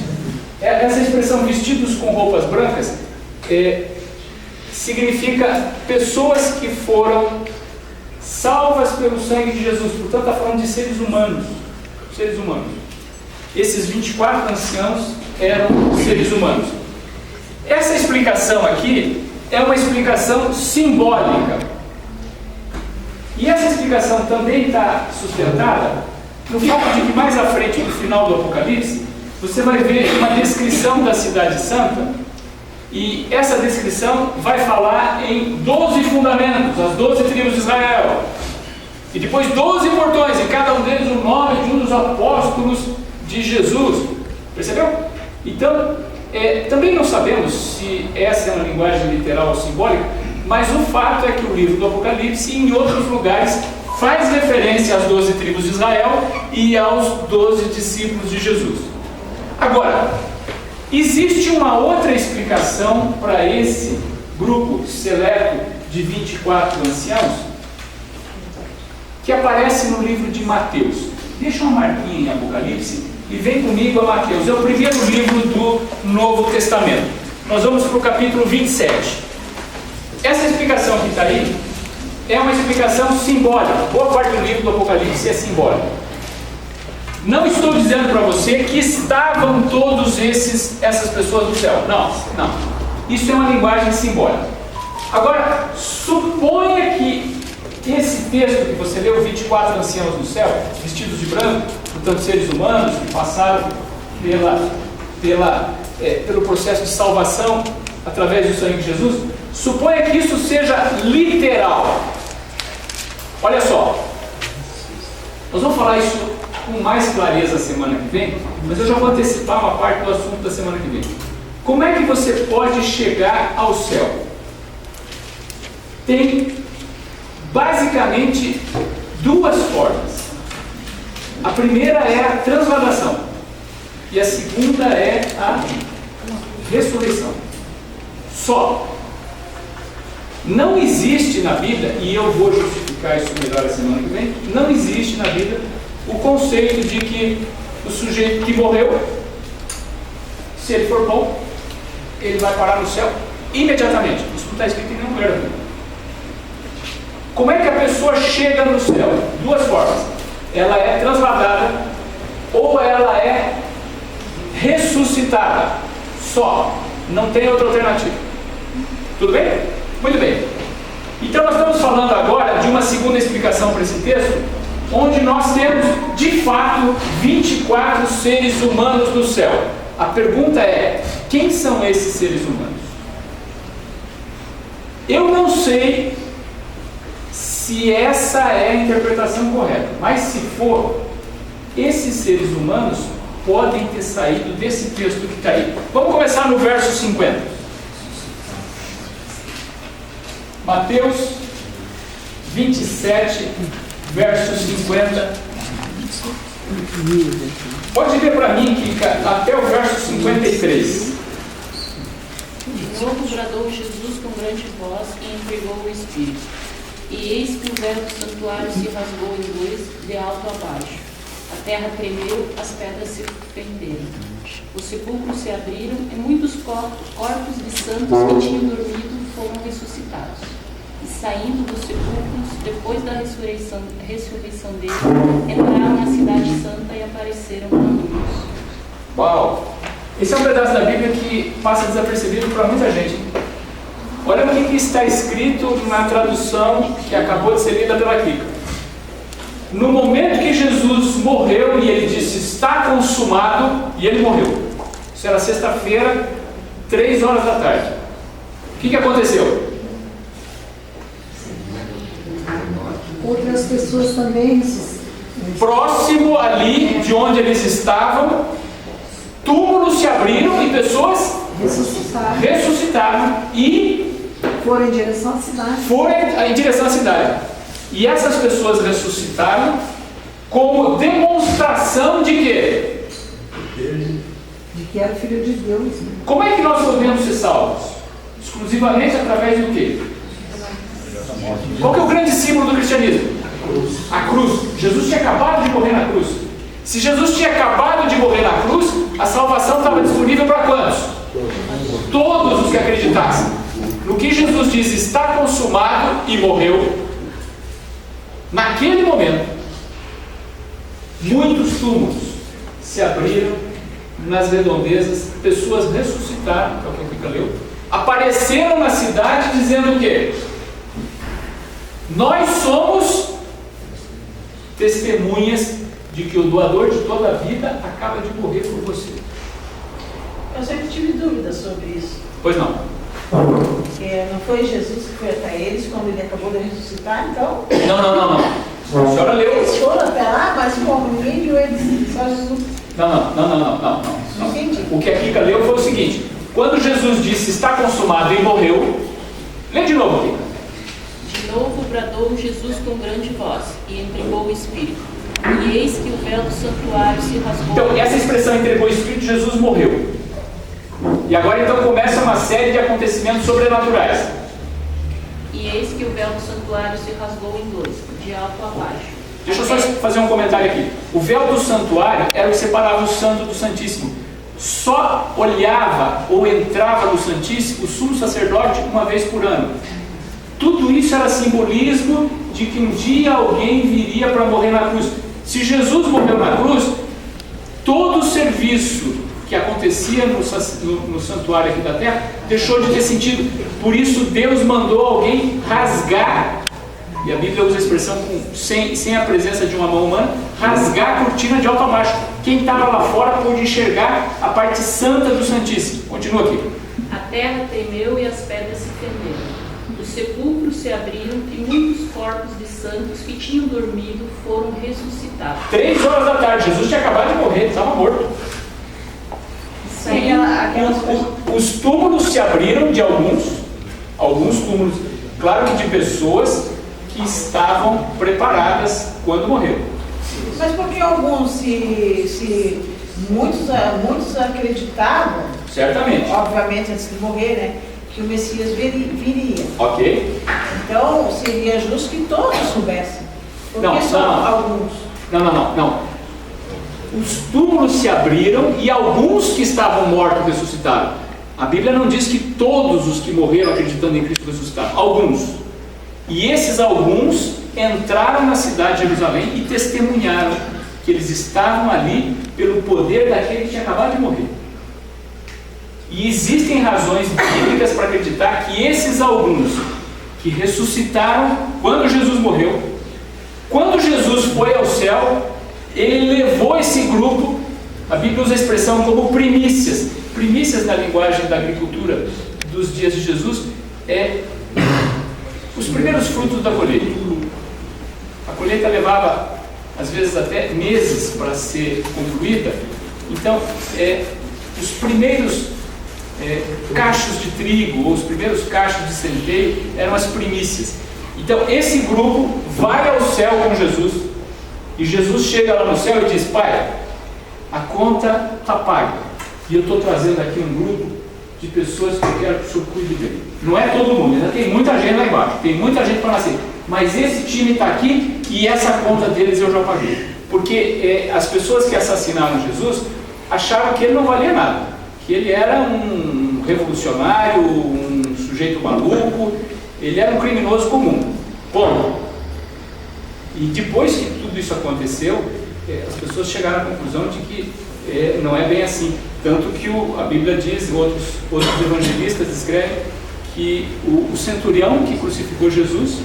Essa expressão vestidos com roupas brancas significa pessoas que foram salvas pelo sangue de Jesus. Portanto, está falando de seres humanos. Seres humanos. Esses 24 anciãos eram seres humanos. Essa explicação aqui é uma explicação simbólica. E essa explicação também está sustentada no fato de que mais à frente, no final do Apocalipse, você vai ver uma descrição da cidade santa, e essa descrição vai falar em 12 fundamentos, as 12 tribos de Israel, e depois 12 portões, e cada um deles o nome de um dos apóstolos de Jesus. Percebeu? Então, também não sabemos se essa é uma linguagem literal ou simbólica, mas o fato é que o livro do Apocalipse, em outros lugares, faz referência às 12 tribos de Israel e aos 12 discípulos de Jesus. Agora, existe uma outra explicação para esse grupo seleto de 24 anciãos que aparece no livro de Mateus. Deixa uma marquinha em Apocalipse e vem comigo a Mateus. É o primeiro livro do Novo Testamento. Nós vamos para o capítulo 27. Essa explicação que está aí é uma explicação simbólica. Boa parte do livro do Apocalipse é simbólica. Não estou dizendo para você que estavam todas essas pessoas no céu. Não. Isso é uma linguagem simbólica. Agora, suponha que esse texto que você leu, 24 anciãos no céu, vestidos de branco, portanto seres humanos que passaram pelo processo de salvação através do sangue de Jesus, suponha que isso seja literal. Olha só, nós vamos falar isso com mais clareza a semana que vem, mas eu já vou antecipar uma parte do assunto da semana que vem. Como é que você pode chegar ao céu? Tem basicamente duas formas. A primeira é a transladação e a segunda é a ressurreição. Só. Não existe na vida, e eu vou justificar isso melhor a semana que vem, não existe na vida o conceito de que o sujeito que morreu, se ele for bom, ele vai parar no céu imediatamente. Isso não está escrito em nenhum lugar da Bíblia. Como é que a pessoa chega no céu? Duas formas. Ela é transladada ou ela é ressuscitada. Só. Não tem outra alternativa. Tudo bem? Muito bem. Então nós estamos falando agora de uma segunda explicação para esse texto, onde nós temos, de fato, 24 seres humanos no céu. A pergunta é, quem são esses seres humanos? Eu não sei se essa é a interpretação correta, mas se for, esses seres humanos podem ter saído desse texto que está aí. Vamos começar no verso 50. Mateus 27, verso 50. Pode ler para mim, Kika, até o verso 53. De novo bradou Jesus com grande voz e entregou o Espírito. E eis que o véu do santuário se rasgou em dois, de alto a baixo. A terra tremeu, as pedras se fenderam. Os sepulcros se abriram e muitos corpos de santos que tinham dormido foram ressuscitados. E saindo dos sepulcros, depois da ressurreição deles, entraram na cidade santa e apareceram a muitos. Uau! Esse é um pedaço da Bíblia que passa desapercebido para muita gente. Olha o que está escrito na tradução que acabou de ser lida pela Kika. No momento que Jesus morreu e ele disse, está consumado, e ele morreu. Isso era sexta-feira, 3 horas da tarde. O que aconteceu? Outras pessoas também. Próximo ali de onde eles estavam, túmulos se abriram e pessoas ressuscitaram e foram em direção à cidade. E essas pessoas ressuscitaram como demonstração de quê? De que era filho de Deus. Como é que nós podemos ser salvos? Exclusivamente através do quê? Qual que é o grande símbolo do cristianismo? A cruz. Jesus tinha acabado de morrer na cruz. Se Jesus tinha acabado de morrer na cruz, a salvação estava disponível para quantos? Todos os que acreditassem. No que Jesus diz, está consumado, e morreu, naquele momento, muitos túmulos se abriram nas redondezas, pessoas ressuscitaram, que é o que a Kika leu, apareceram na cidade dizendo o quê? Nós somos testemunhas de que o doador de toda a vida acaba de morrer por você. Eu sempre tive dúvidas sobre isso. Pois não. Porque não foi Jesus que foi até eles quando ele acabou de ressuscitar, então? Não. A senhora leu. Eles foram até lá, mas como ninguém viu eles, só Jesus. Não. Entendi. O que a Kika leu foi o seguinte: quando Jesus disse está consumado e morreu, lê de novo, Kika. De novo bradou Jesus com grande voz e entregou o Espírito. E eis que o véu do santuário se rasgou. Então, essa expressão entregou o Espírito, Jesus morreu. E agora então começa uma série de acontecimentos sobrenaturais. E eis que o véu do santuário se rasgou em dois, de alto a baixo. Deixa eu só fazer um comentário aqui. O véu do santuário era o que separava o santo do santíssimo. Só olhava ou entrava no santíssimo o sumo sacerdote uma vez por ano. Tudo isso era simbolismo de que um dia alguém viria para morrer na cruz. Se Jesus morreu na cruz, todo o serviço que acontecia no santuário aqui da terra deixou de ter sentido. Por isso Deus mandou alguém rasgar, e a Bíblia usa a expressão sem a presença de uma mão humana, rasgar a cortina de alto a baixo. Quem estava lá fora pôde enxergar a parte santa do Santíssimo. Continua aqui. A terra tremeu e as pedras se fenderam. Os sepulcros se abriram e muitos corpos de santos que tinham dormido foram ressuscitados. 3 horas da tarde, Jesus tinha acabado de morrer, estava morto. Os túmulos se abriram de alguns túmulos, claro que de pessoas que estavam preparadas quando morreram. Mas porque alguns, se muitos acreditavam, certamente, obviamente antes de morrer, né, que o Messias viria. Ok. Então seria justo que todos soubessem. Porque só alguns. Não. Os túmulos se abriram e alguns que estavam mortos ressuscitaram. A Bíblia não diz que todos os que morreram acreditando em Cristo ressuscitaram. Alguns. E esses alguns entraram na cidade de Jerusalém e testemunharam que eles estavam ali pelo poder daquele que tinha acabado de morrer. E existem razões bíblicas para acreditar que esses alguns que ressuscitaram quando Jesus morreu, quando Jesus foi ao céu, ele levou esse grupo, a Bíblia usa a expressão como primícias. Primícias na linguagem da agricultura dos dias de Jesus é os primeiros frutos da colheita. A colheita levava, às vezes, até meses para ser concluída. Então, os primeiros cachos de trigo ou os primeiros cachos de centeio eram as primícias. Então, esse grupo vai ao céu com Jesus. E Jesus chega lá no céu e diz: Pai, a conta está paga. E eu estou trazendo aqui um grupo de pessoas que eu quero que o Senhor cuide dele. Não é todo mundo, ainda tem muita gente lá embaixo, tem muita gente para nascer. Mas esse time está aqui e essa conta deles eu já paguei. Porque as pessoas que assassinaram Jesus acharam que ele não valia nada. Que ele era um revolucionário, um sujeito maluco, ele era um criminoso comum. Bom, e depois que tudo isso aconteceu, as pessoas chegaram à conclusão de que não é bem assim. Tanto que a Bíblia diz, outros evangelistas escrevem, que o centurião que crucificou Jesus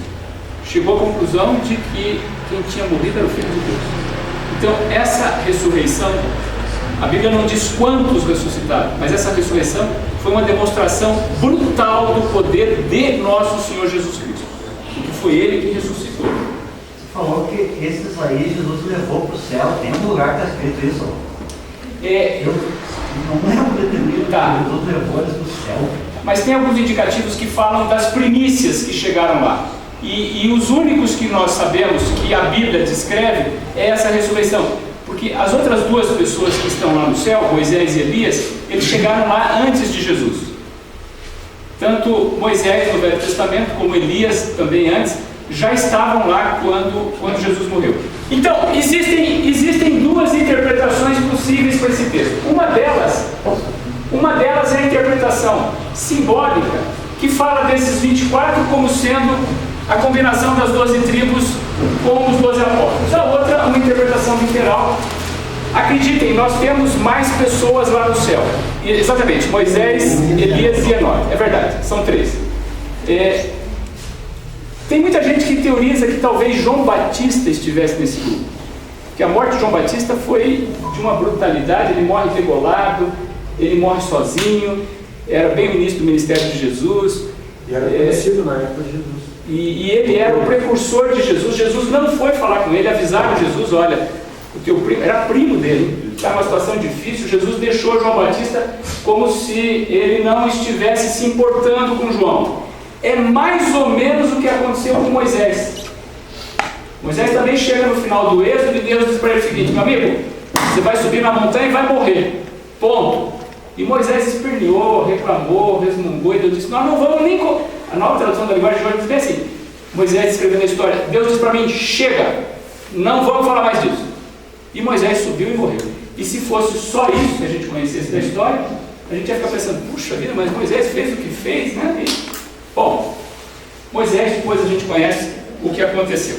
chegou à conclusão de que quem tinha morrido era o Filho de Deus. Então, essa ressurreição, a Bíblia não diz quantos ressuscitaram, mas essa ressurreição foi uma demonstração brutal do poder de nosso Senhor Jesus Cristo. Porque foi Ele que ressuscitou. Falou que esses aí Jesus levou para o céu, tem um lugar que está escrito isso. Eu não lembro de ter lido que Jesus levou eles para o céu. Mas tem alguns indicativos que falam das primícias que chegaram lá. E os únicos que nós sabemos que a Bíblia descreve é essa ressurreição. Porque as outras duas pessoas que estão lá no céu, Moisés e Elias, eles chegaram lá antes de Jesus. Tanto Moisés no Velho Testamento como Elias também antes, já estavam lá quando Jesus morreu. Então, existem duas interpretações possíveis para esse texto. Uma delas é a interpretação simbólica, que fala desses 24 como sendo a combinação das 12 tribos com os 12 apóstolos. A outra, uma interpretação literal. Acreditem, nós temos mais pessoas lá no céu. Exatamente, Moisés, Elias e Enoque. É verdade, são 3. Tem muita gente que teoriza que talvez João Batista estivesse nesse grupo, que a morte de João Batista foi de uma brutalidade, ele morre degolado, ele morre sozinho, era bem o início do ministério de Jesus. E era conhecido na época de Jesus. E ele era o precursor de Jesus. Jesus não foi falar com ele, avisaram Jesus, olha, o teu primo, era primo dele, está numa situação difícil. Jesus deixou João Batista como se ele não estivesse se importando com João. É mais ou menos o que aconteceu com Moisés. Moisés também chega no final do Êxodo e Deus diz para ele o seguinte: meu amigo, você vai subir na montanha e vai morrer, ponto. E Moisés esperneou, reclamou, resmungou, e Deus disse: nós não vamos nem... A nova tradução da linguagem de hoje diz bem assim, Moisés escrevendo a história, Deus disse para mim: chega, não vamos falar mais disso. E Moisés subiu e morreu. E se fosse só isso que a gente conhecesse da história, a gente ia ficar pensando: puxa vida, mas Moisés fez o que fez, né? Bom, Moisés, depois a gente conhece o que aconteceu.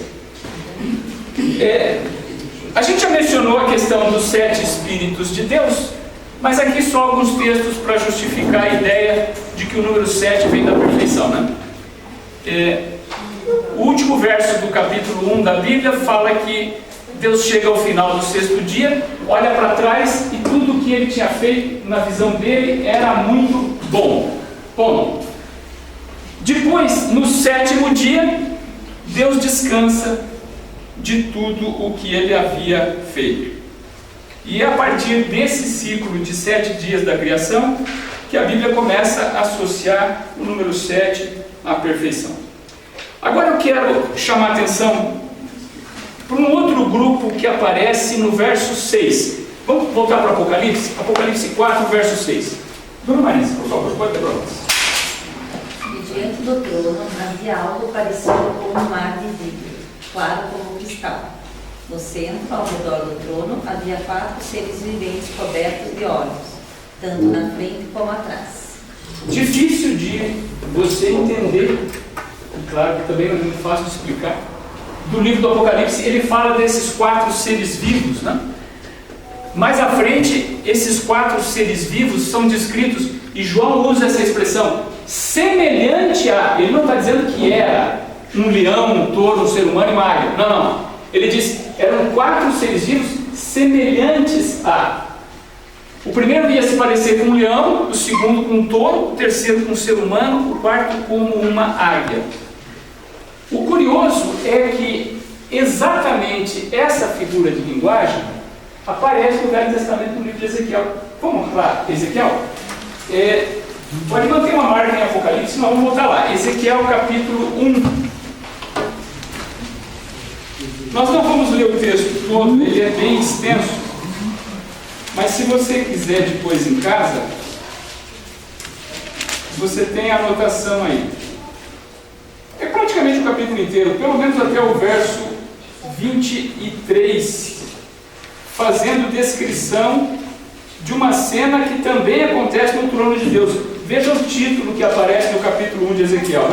A gente já mencionou a questão dos 7 Espíritos de Deus, mas aqui só alguns textos para justificar a ideia de que o número 7 vem da perfeição, né? O último verso do capítulo 1 da Bíblia fala que Deus chega ao final do 6º dia, olha para trás e tudo o que ele tinha feito na visão dele era muito bom. Bom, depois, no 7º dia, Deus descansa de tudo o que ele havia feito. E é a partir desse ciclo de 7 dias da criação que a Bíblia começa a associar o número 7 à perfeição. Agora eu quero chamar a atenção para um outro grupo que aparece no verso 6. Vamos voltar para Apocalipse? Apocalipse 4, verso 6. Dona Marisa, por favor, pode ter para nós. E diante do trono havia algo parecido com um mar de vidro, claro como cristal. No centro, ao redor do trono, havia 4 seres viventes cobertos de olhos, tanto na frente como atrás. Difícil de você entender, claro que também não é muito fácil de explicar. Do livro do Apocalipse, ele fala desses 4 seres vivos, né? Mais à frente, esses 4 seres vivos são descritos, e João usa essa expressão, semelhante a... Ele não está dizendo que era um leão, um touro, um ser humano e uma águia. Não, não. Ele diz, eram 4 seres vivos semelhantes a... O primeiro ia se parecer com um leão, o segundo com um touro, o terceiro com um ser humano, o quarto como uma águia. O curioso é que exatamente essa figura de linguagem aparece no Velho Testamento no livro de Ezequiel. Vamos lá, Ezequiel? Pode manter uma marca em Apocalipse, mas vamos voltar lá. Ezequiel capítulo 1. Nós não vamos ler o texto todo, ele é bem extenso, mas se você quiser depois em casa, você tem a anotação aí. É praticamente o capítulo inteiro, pelo menos até o verso 23, fazendo descrição de uma cena que também acontece no trono de Deus. Veja o título que aparece no capítulo 1 de Ezequiel.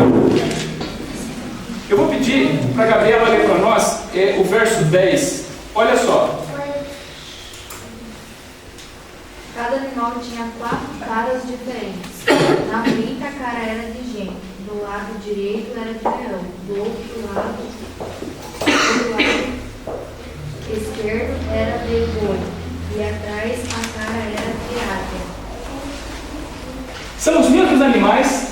Eu vou pedir para a Gabriela ler para nós o verso 10. Olha só. Cada animal tinha 4 caras diferentes. Na frente a cara era de gente, do lado direito era de leão, do outro lado esquerdo era de boi, e atrás a cara era de águia. São os mesmos animais.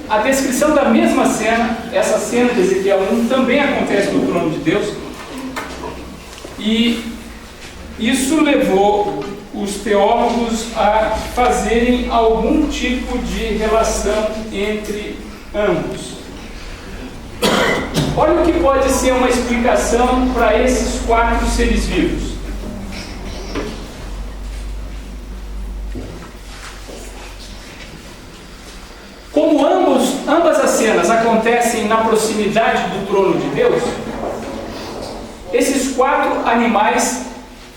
A descrição da mesma cena, essa cena de Ezequiel 1, também acontece no trono de Deus. E isso levou os teólogos a fazerem algum tipo de relação entre ambos. Olha o que pode ser uma explicação para esses 4 seres vivos. Como ambas as cenas acontecem na proximidade do trono de Deus, esses 4 animais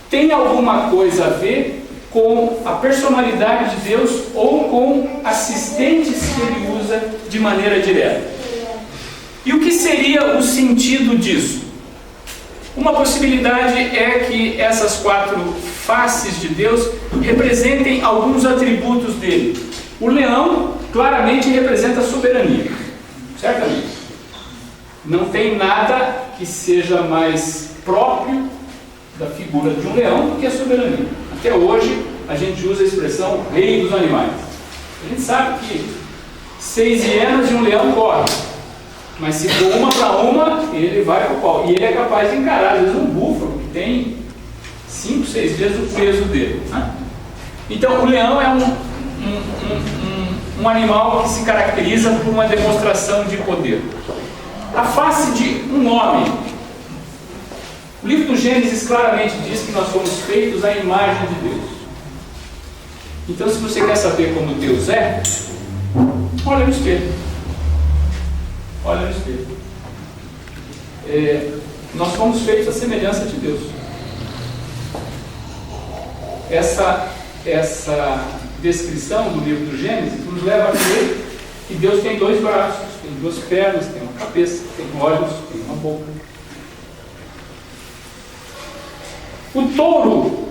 têm alguma coisa a ver com a personalidade de Deus ou com assistentes que ele usa de maneira direta. E o que seria o sentido disso? Uma possibilidade é que essas 4 faces de Deus representem alguns atributos dele. O leão claramente representa a soberania. certamente. Não tem nada que seja mais próprio da figura de um leão do que a soberania. Até hoje a gente usa a expressão rei dos animais. A gente sabe que 6 hienas e um leão correm, mas se for uma para uma, ele vai para o pau. E ele é capaz de encarar, às vezes, um búfalo que tem 5, 6 vezes o peso dele. Né? Então o leão é um animal que se caracteriza por uma demonstração de poder. A face de um homem. O livro do Gênesis claramente diz que nós fomos feitos à imagem de Deus. Então, se você quer saber como Deus é, olha no espelho. Olha no espelho. Nós fomos feitos à semelhança de Deus. Essa descrição do livro do Gênesis nos leva a crer que Deus tem 2 braços, tem 2 pernas, tem uma cabeça, tem olhos, tem uma boca. O touro,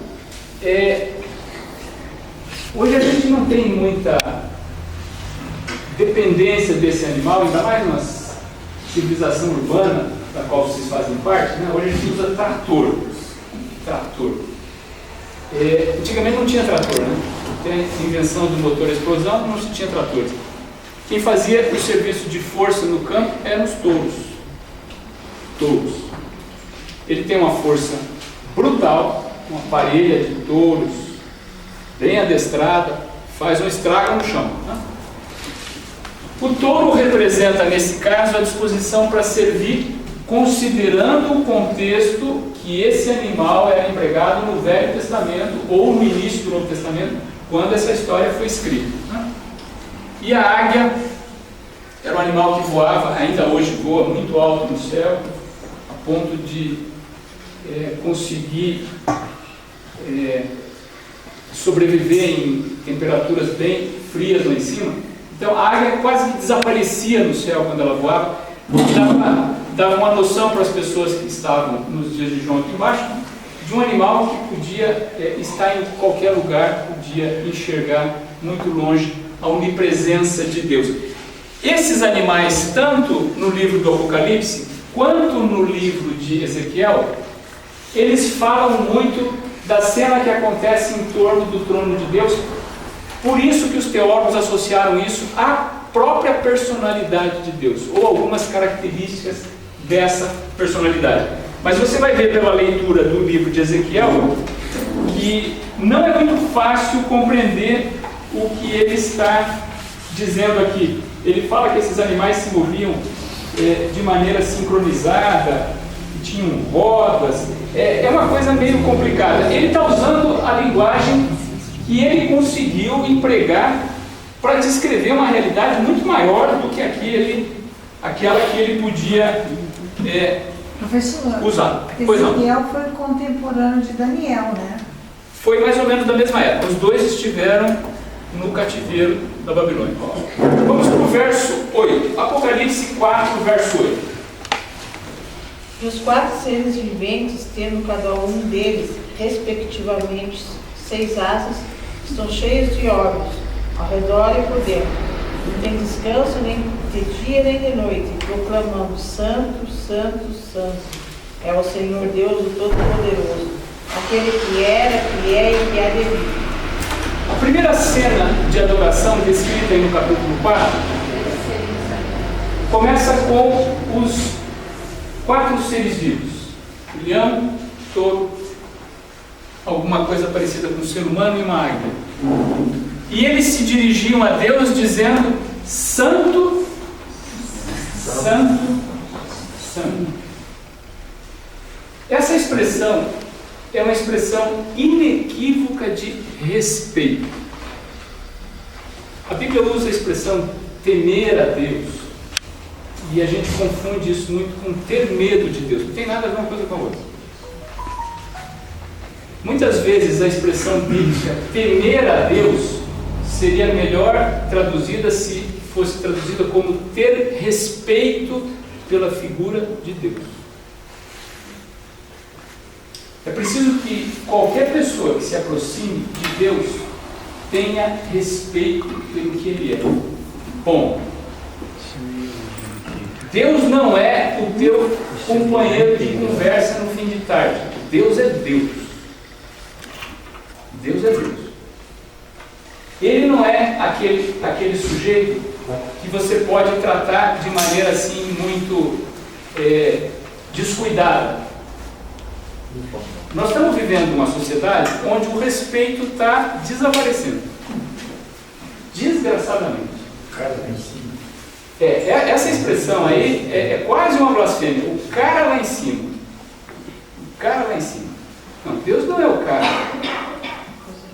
hoje a gente não tem muita dependência desse animal, ainda mais na civilização urbana, da qual vocês fazem parte, né? Hoje a gente usa trator. Antigamente não tinha trator, né? Até a invenção do motor a explosão não se tinha tratores. Quem fazia o serviço de força no campo eram os touros. Ele tem uma força brutal, uma parelha de touros bem adestrada, faz um estrago no chão. Né? O touro representa, nesse caso, a disposição para servir, considerando o contexto que esse animal era empregado no Velho Testamento ou no início do Novo Testamento, quando essa história foi escrita. Né? E a águia era um animal que voava, ainda hoje voa muito alto no céu, a ponto de conseguir sobreviver em temperaturas bem frias lá em cima. Então a águia quase que desaparecia no céu quando ela voava, dava uma noção para as pessoas que estavam nos dias de João aqui embaixo, de um animal que podia estar em qualquer lugar, podia enxergar muito longe a onipresença de Deus. Esses animais, tanto no livro do Apocalipse, quanto no livro de Ezequiel, eles falam muito da cena que acontece em torno do trono de Deus. Por isso que os teólogos associaram isso à própria personalidade de Deus, ou algumas características dessa personalidade. Mas você vai ver pela leitura do livro de Ezequiel que não é muito fácil compreender o que ele está dizendo aqui. Ele fala que esses animais se moviam de maneira sincronizada, que tinham rodas. É uma coisa meio complicada. Ele está usando a linguagem que ele conseguiu empregar para descrever uma realidade muito maior do que aquela que ele podia Professor, usar. Pois não. Ezequiel foi contemporâneo de Daniel, né? Foi mais ou menos da mesma época. Os dois estiveram no cativeiro da Babilônia. Vamos para o verso 8. Apocalipse 4, verso 8. E os 4 seres viventes, tendo cada um deles, respectivamente, 6 asas, estão cheios de olhos, ao redor e por dentro. Não tem descanso nem de dia nem de noite, proclamando: Santo, Santo, Santo é o Senhor Deus, o Todo-Poderoso, aquele que era, que é e que há de vir. A primeira cena de adoração descrita aí no capítulo 4 começa com os 4 seres vivos: leão, touro, alguma coisa parecida com um ser humano e uma águia. E eles se dirigiam a Deus dizendo: Santo, Santo, Santo. Essa expressão é uma expressão inequívoca de respeito. A Bíblia usa a expressão temer a Deus, e a gente confunde isso muito com ter medo de Deus. Não tem nada a ver uma coisa com a outra. Muitas vezes a expressão bíblica temer a Deus seria melhor traduzida se fosse traduzida como ter respeito pela figura de Deus. É preciso que qualquer pessoa que se aproxime de Deus tenha respeito pelo que Ele é. Bom, Deus não é o teu companheiro de conversa no fim de tarde. Deus é Deus. Deus é Deus. Ele não é aquele sujeito que você pode tratar de maneira assim muito descuidada. Nós estamos vivendo uma sociedade onde o respeito está desaparecendo. Desgraçadamente. Essa expressão aí é quase uma blasfêmia. O cara lá em cima. O cara lá em cima. Não, Deus não é o cara.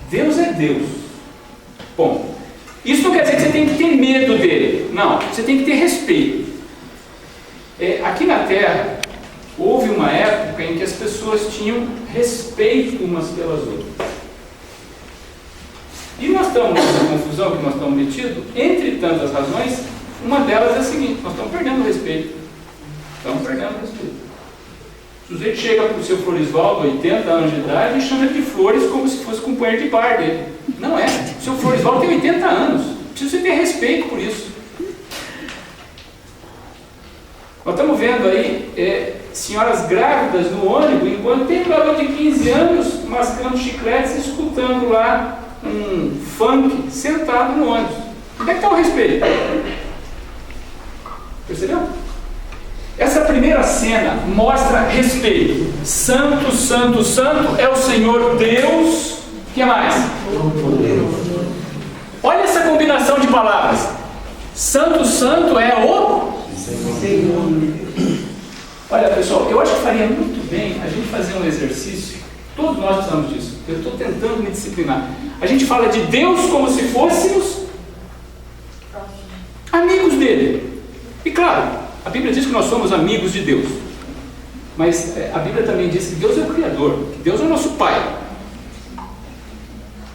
Deus é Deus. Bom, isso não quer dizer que você tem que ter medo dele. Não, você tem que ter respeito. Aqui na Terra, houve uma época em que as pessoas tinham respeito umas pelas outras. E nós estamos nessa confusão que nós estamos metidos, entre tantas razões, uma delas é a seguinte: nós estamos perdendo o respeito. Estamos perdendo o respeito. O sujeito chega para o seu Florisvaldo, 80 anos de idade, e chama ele de Flores como se fosse companheiro de bar dele. Não é. O seu Florisvaldo tem 80 anos. Precisa ter respeito por isso. Nós estamos vendo aí senhoras grávidas no ônibus, enquanto tem um garoto de 15 anos mascando chicletes e escutando lá um funk sentado no ônibus. Onde é que está o respeito? Percebeu? Essa primeira cena mostra respeito. Santo, santo, santo é o Senhor Deus. O que mais? Olha essa combinação de palavras. Santo, santo é o Senhor. Olha, pessoal, eu acho que faria muito bem a gente fazer um exercício. Todos nós precisamos disso. Eu estou tentando me disciplinar. A gente fala de Deus como se fôssemos amigos dele. E claro, a Bíblia diz que nós somos amigos de Deus. Mas a Bíblia também diz que Deus é o Criador, que Deus é o nosso Pai.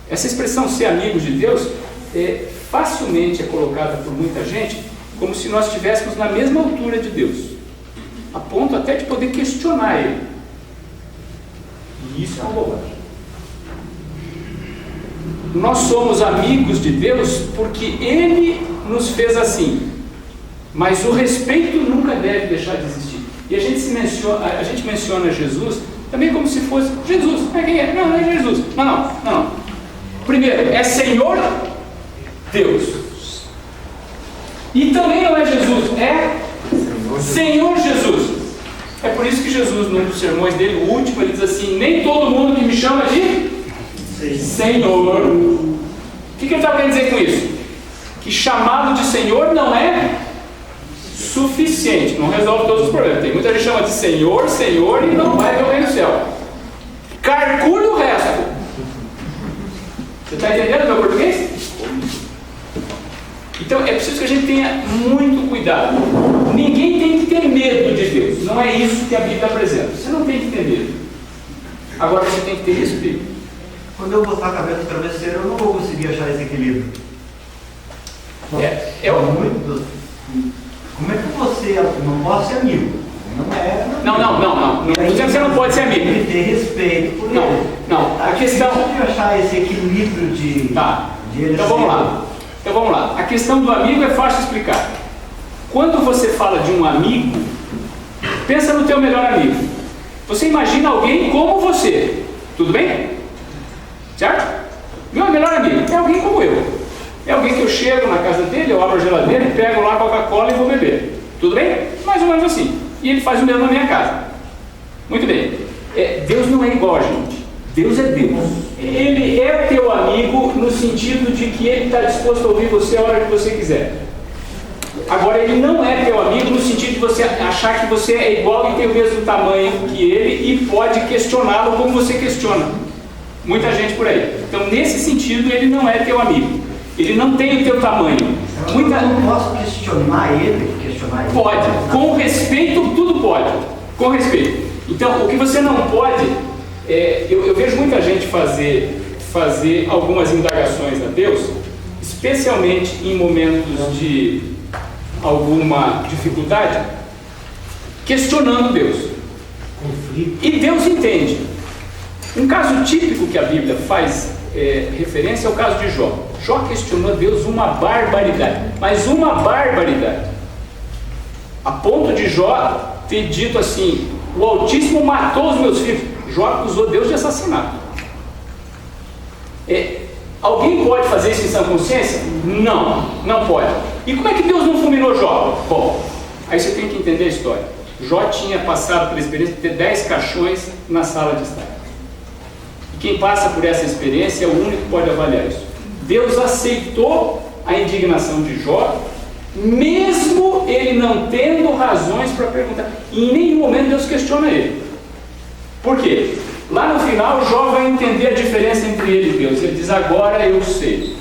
Essa expressão ser amigos de Deus facilmente é colocada por muita gente como se nós estivéssemos na mesma altura de Deus, a ponto até de poder questionar Ele. E isso é uma bobagem. Nós somos amigos de Deus porque Ele nos fez assim. Mas o respeito nunca deve deixar de existir. E a gente menciona Jesus também como se fosse Jesus. Quem é? Não é Jesus. Não. Primeiro, é Senhor Deus. E também não é Jesus, é Senhor Jesus. É por isso que Jesus, num dos sermões dele, o último, ele diz assim: nem todo mundo que me chama de Senhor. O que ele está querendo dizer com isso? Que chamado de Senhor não é suficiente, não resolve todos os problemas. Tem muita gente que chama de Senhor, Senhor e não vai ver o reino do céu. Calcule o resto. Você está entendendo o meu português? Então é preciso que a gente tenha muito cuidado. Ninguém tem que ter medo de Deus. Não é isso que a Bíblia apresenta. Você não tem que ter medo. Agora você tem que ter respeito. Quando eu botar a cabeça no travesseiro, eu não vou conseguir achar esse equilíbrio. Como é que você não pode ser amigo? Não estou dizendo que você não pode ser amigo. Tem que ter respeito por ele. Não. A questão de achar esse equilíbrio de ele. Então vamos lá. A questão do amigo é fácil de explicar. Quando você fala de um amigo, pensa no teu melhor amigo. Você imagina alguém como você. Tudo bem? Certo? Meu melhor amigo é alguém como eu. É alguém que eu chego na casa dele, eu abro a geladeira e pego lá Coca-Cola e vou beber. Tudo bem? Mais ou menos assim. E ele faz o mesmo na minha casa. Muito bem. Deus não é igual a gente. Deus é Deus. Ele é teu amigo no sentido de que ele está disposto a ouvir você a hora que você quiser. Agora, ele não é teu amigo no sentido de você achar que você é igual e tem o mesmo tamanho que ele e pode questioná-lo como você questiona. Muita gente por aí. Então, nesse sentido, ele não é teu amigo. Ele não tem o teu tamanho. Eu não posso questionar ele? Pode. Com respeito, tudo pode. Com respeito. Então, o que você não pode... eu vejo muita gente fazer algumas indagações a Deus, especialmente em momentos de alguma dificuldade, questionando Deus. E Deus entende. Um caso típico que a Bíblia faz referência é o caso de Jó. Jó questionou a Deus uma barbaridade, mas uma barbaridade. A ponto de Jó ter dito assim: o Altíssimo matou os meus filhos. Jó acusou Deus de assassinato. Alguém pode fazer isso em sã consciência? Não, não pode. E como é que Deus não fulminou Jó? Bom, aí você tem que entender a história. Jó tinha passado pela experiência de ter 10 caixões na sala de estar. E quem passa por essa experiência é o único que pode avaliar isso. Deus aceitou a indignação de Jó, mesmo ele não tendo razões para perguntar. E em nenhum momento Deus questiona ele. Por quê? Lá no final, Jó vai entender a diferença entre ele e Deus. Ele diz: agora eu sei.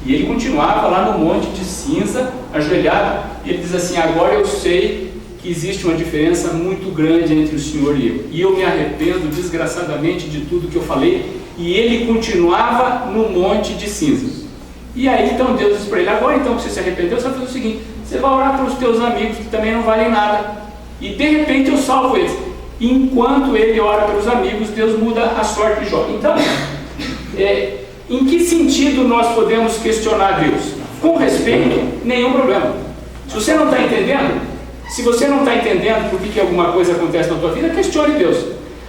E ele continuava lá no monte de cinza, ajoelhado, e ele diz assim: agora eu sei que existe uma diferença muito grande entre o Senhor e eu. E eu me arrependo desgraçadamente de tudo que eu falei. E ele continuava no monte de cinzas. E aí então Deus disse para ele: agora então que você se arrependeu, você vai fazer o seguinte: você vai orar para os teus amigos que também não valem nada. E de repente eu salvo eles. Enquanto ele ora pelos amigos, Deus muda a sorte de Jó. Então, em que sentido nós podemos questionar Deus? Com respeito, nenhum problema. Se você não está entendendo, por que alguma coisa acontece na tua vida, questione Deus.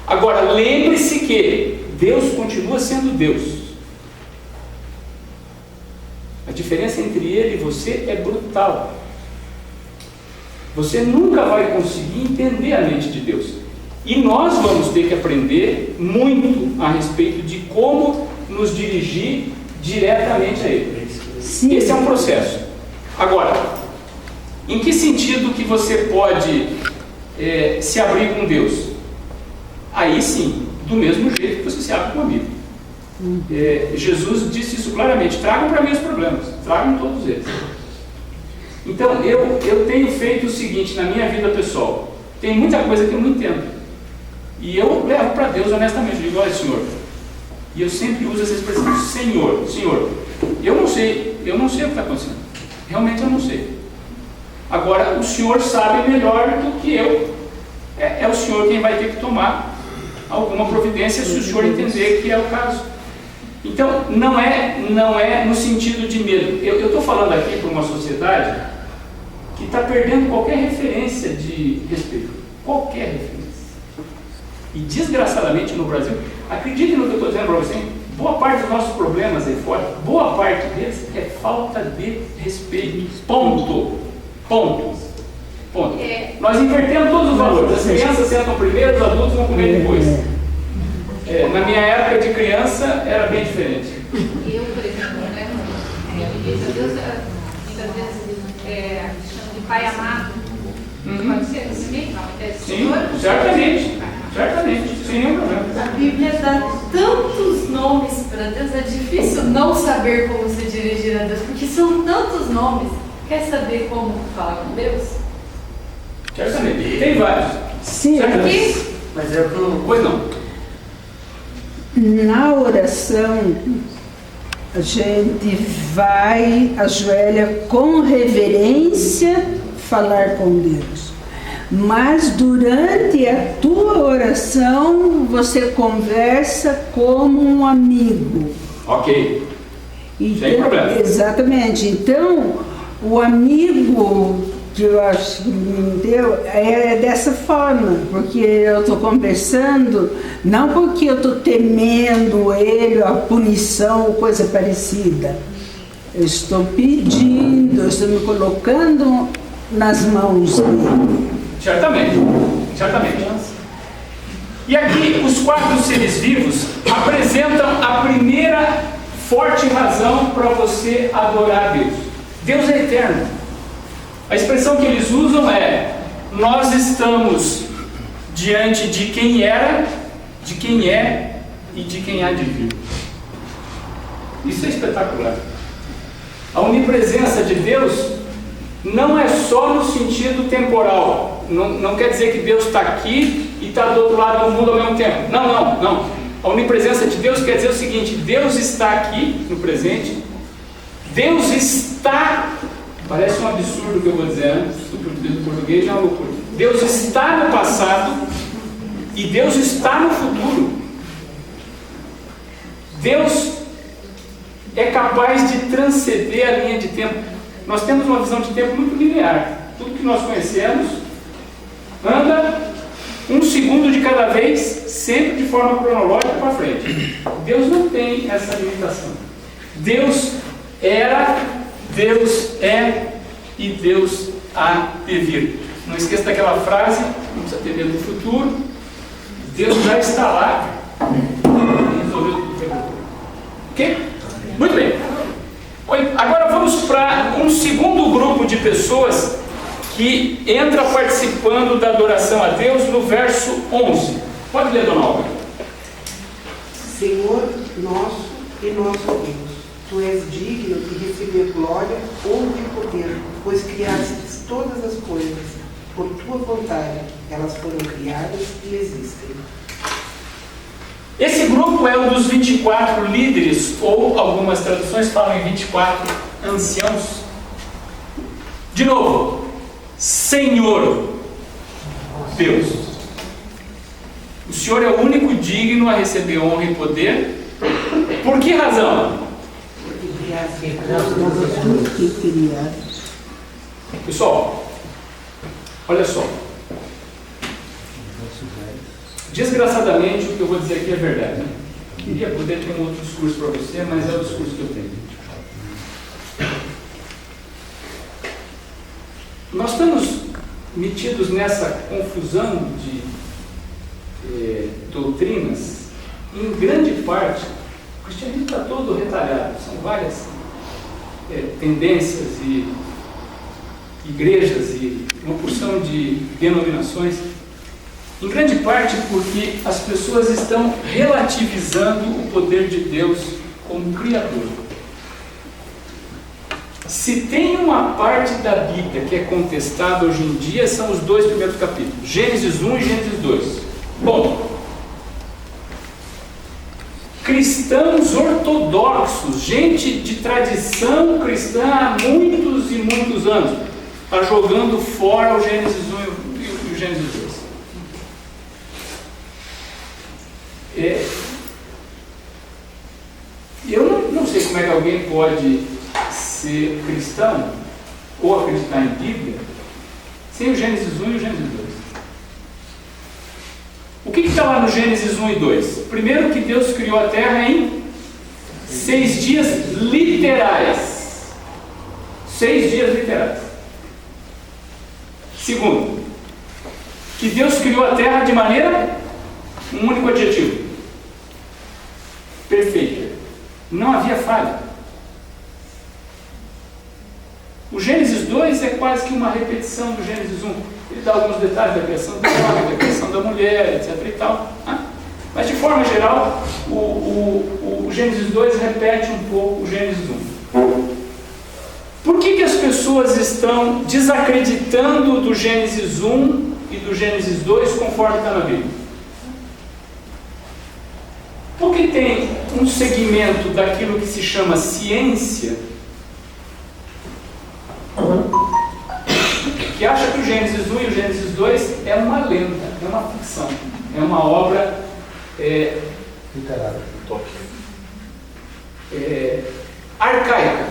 Agora, lembre-se que Deus continua sendo Deus. A diferença entre ele e você é brutal. Você nunca vai conseguir entender a mente de Deus. E nós vamos ter que aprender muito a respeito de como nos dirigir diretamente a Ele. Sim. Esse é um processo. Agora, em que sentido que você pode se abrir com Deus? Aí sim, do mesmo jeito que você se abre com um amigo. Jesus disse isso claramente: tragam para mim os problemas, tragam todos eles. Então, eu tenho feito o seguinte na minha vida pessoal: tem muita coisa que eu não entendo. E eu levo para Deus honestamente, eu digo: olha, Senhor. E eu sempre uso essa expressão: Senhor, eu não sei o que está acontecendo. Realmente eu não sei. Agora, o Senhor sabe melhor do que eu. É o Senhor quem vai ter que tomar alguma providência, se o Senhor entender que é o caso. Então, não é no sentido de medo. Eu estou falando aqui para uma sociedade que está perdendo qualquer referência de respeito. Qualquer referência. E desgraçadamente no Brasil, acredite no que eu estou dizendo para você, boa parte dos nossos problemas aí fora, boa parte deles é falta de respeito. Ponto. Nós invertemos todos os valores. As crianças sentam primeiro, os adultos vão comer depois. Na minha época de criança era bem diferente. Eu, por exemplo, Deus muitas vezes chama de pai amado. Pode ser assim? Sim, certamente, sem nenhum problema. A Bíblia dá tantos nomes para Deus, é difícil não saber como se dirigir a Deus, porque são tantos nomes. Quer saber como falar com Deus? Certamente, tem vários. Sim, mas é pro... Pois não. Na oração, a gente vai, ajoelha com reverência, falar com Deus. Mas durante a tua oração, você conversa como um amigo. Ok. Então, sem problema. Exatamente. Então, o amigo que eu acho que me deu é dessa forma, porque eu estou conversando, não porque eu estou temendo ele, a punição ou coisa parecida. Eu estou pedindo, eu estou me colocando nas mãos dele. Certamente. E aqui os 4 seres vivos apresentam a primeira forte razão para você adorar a Deus. Deus é eterno. A expressão que eles usam é: nós estamos diante de quem era, de quem é e de quem há de vir. Isso é espetacular. A onipresença de Deus não é só no sentido temporal. Não quer dizer que Deus está aqui e está do outro lado do mundo ao mesmo tempo. Não. A onipresença de Deus quer dizer o seguinte: Deus está aqui no presente. Deus está... Parece um absurdo o que eu vou dizer, né? O português é uma loucura. Deus está no passado e Deus está no futuro. Deus é capaz de transcender a linha de tempo. Nós temos uma visão de tempo muito linear. tudo que nós conhecemos, anda um segundo de cada vez, sempre de forma cronológica para frente. Deus não tem essa limitação. Deus era, Deus é e Deus há de vir. Não esqueça daquela frase, não precisa ter medo do futuro, Deus já está lá e resolveu tudo. Ok? Muito bem. Agora vamos para um segundo grupo de pessoas que entra participando da adoração a Deus no verso 11. Pode ler, dona Olga. Senhor nosso e nosso Deus, Tu és digno de receber glória, honra e poder, pois criastes todas as coisas. Por Tua vontade, elas foram criadas e existem. Esse grupo é um dos 24 líderes, ou algumas traduções falam em 24 anciãos. De novo, Senhor Deus. O Senhor é o único digno a receber honra e poder. Por que razão? Pessoal, olha só. Desgraçadamente, o que eu vou dizer aqui é verdade. Queria poder ter um outro discurso para você, mas é o discurso que eu tenho. Nós estamos metidos nessa confusão de doutrinas. Em grande parte, o cristianismo está todo retalhado. São várias tendências e igrejas e uma porção de denominações. Em grande parte porque as pessoas estão relativizando o poder de Deus como Criador. Se tem uma parte da Bíblia que é contestada hoje em dia, são os 2 primeiros capítulos, Gênesis 1 e Gênesis 2. Bom, cristãos ortodoxos, gente de tradição cristã há muitos e muitos anos, está jogando fora o Gênesis 1 e o Gênesis 2. Eu não sei como é que alguém pode ser cristão ou acreditar em Bíblia sem o Gênesis 1 e o Gênesis 2. O que está lá no Gênesis 1 e 2? Primeiro, que Deus criou a terra em 6 dias literais. 6 dias literais. Segundo, que Deus criou a terra de maneira, um único adjetivo, perfeita. Não havia falha. O Gênesis 2 é quase que uma repetição do Gênesis 1. Ele dá alguns detalhes da criação do homem, da criação da mulher, etc. e tal. Mas de forma geral, o Gênesis 2 repete um pouco o Gênesis 1. Por que as pessoas estão desacreditando do Gênesis 1 e do Gênesis 2 conforme está na Bíblia? Porque tem um segmento daquilo que se chama ciência que acha que o Gênesis 1 e o Gênesis 2 é uma lenda, é uma ficção, é uma obra literária, arcaica.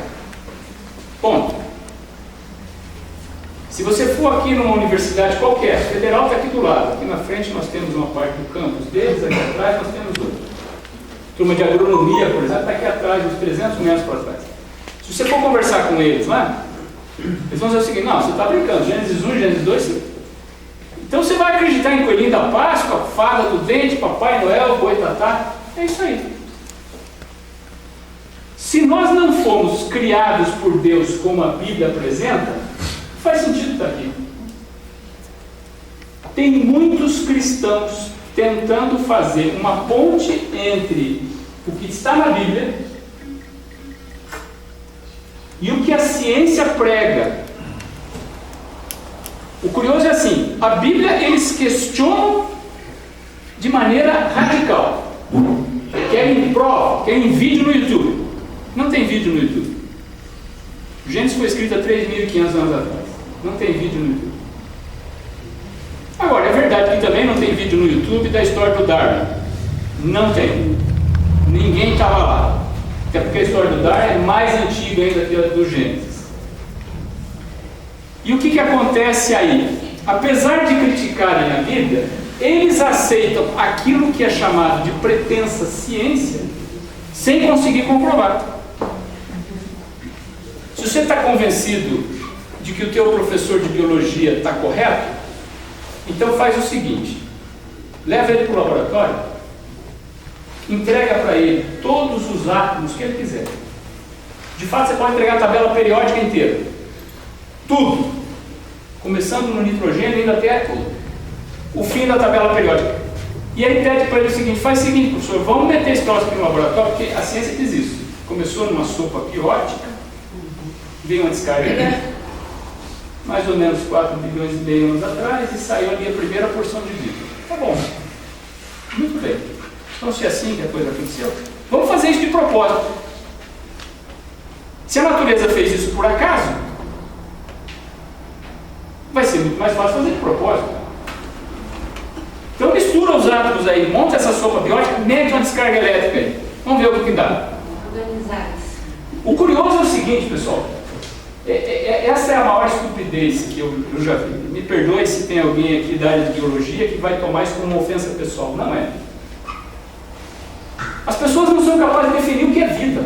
Ponto. Se você for aqui numa universidade qualquer, a Federal está aqui do lado, aqui na frente nós temos uma parte do campus deles, aqui atrás nós temos outra. Turma de agronomia, por exemplo, está aqui atrás, uns 300 metros para trás. Se você for conversar com eles lá, eles vão dizer o seguinte: não, você está brincando, Gênesis 1, Gênesis 2, sim. Então você vai acreditar em coelhinho da Páscoa, fada do dente, Papai Noel, boitatá. É isso aí. Se nós não fomos criados por Deus como a Bíblia apresenta, faz sentido estar aqui. Tem muitos cristãos tentando fazer uma ponte entre o que está na Bíblia e o que a ciência prega. O curioso é assim: a Bíblia eles questionam de maneira radical. Querem prova, querem vídeo no YouTube. Não tem vídeo no YouTube. O Gênesis foi escrito há 3.500 anos atrás. Não tem vídeo no YouTube. Agora, é verdade que também não tem vídeo no YouTube da história do Darwin. Não tem. Ninguém estava lá. Até porque a história do Darwin é mais antiga ainda que a do Gênesis. E o que acontece aí? Apesar de criticarem a vida, eles aceitam aquilo que é chamado de pretensa ciência sem conseguir comprovar. Se você está convencido de que o teu professor de biologia está correto, então faz o seguinte: leva ele para o laboratório, entrega para ele todos os átomos que ele quiser. De fato, você pode entregar a tabela periódica inteira, tudo, começando no nitrogênio, indo até o fim da tabela periódica. E aí pede para ele o seguinte: faz o seguinte, professor, vamos meter esse troço aqui no laboratório, porque a ciência diz isso. Começou numa sopa pirótica, veio uma descarga mais ou menos 4 bilhões e meio anos atrás, e saiu ali a primeira porção de vida. Tá bom, muito bem. Então, se é assim que a coisa aconteceu, vamos fazer isso de propósito. Se a natureza fez isso por acaso, vai ser muito mais fácil fazer de propósito. Então mistura os átomos aí, monta essa sopa biótica, mete uma descarga elétrica aí. Vamos ver o que dá. O curioso é o seguinte, pessoal. Essa é a maior estupidez que eu já vi. Me perdoe se tem alguém aqui da área de biologia que vai tomar isso como uma ofensa pessoal. Não é. As pessoas não são capazes de definir o que é vida.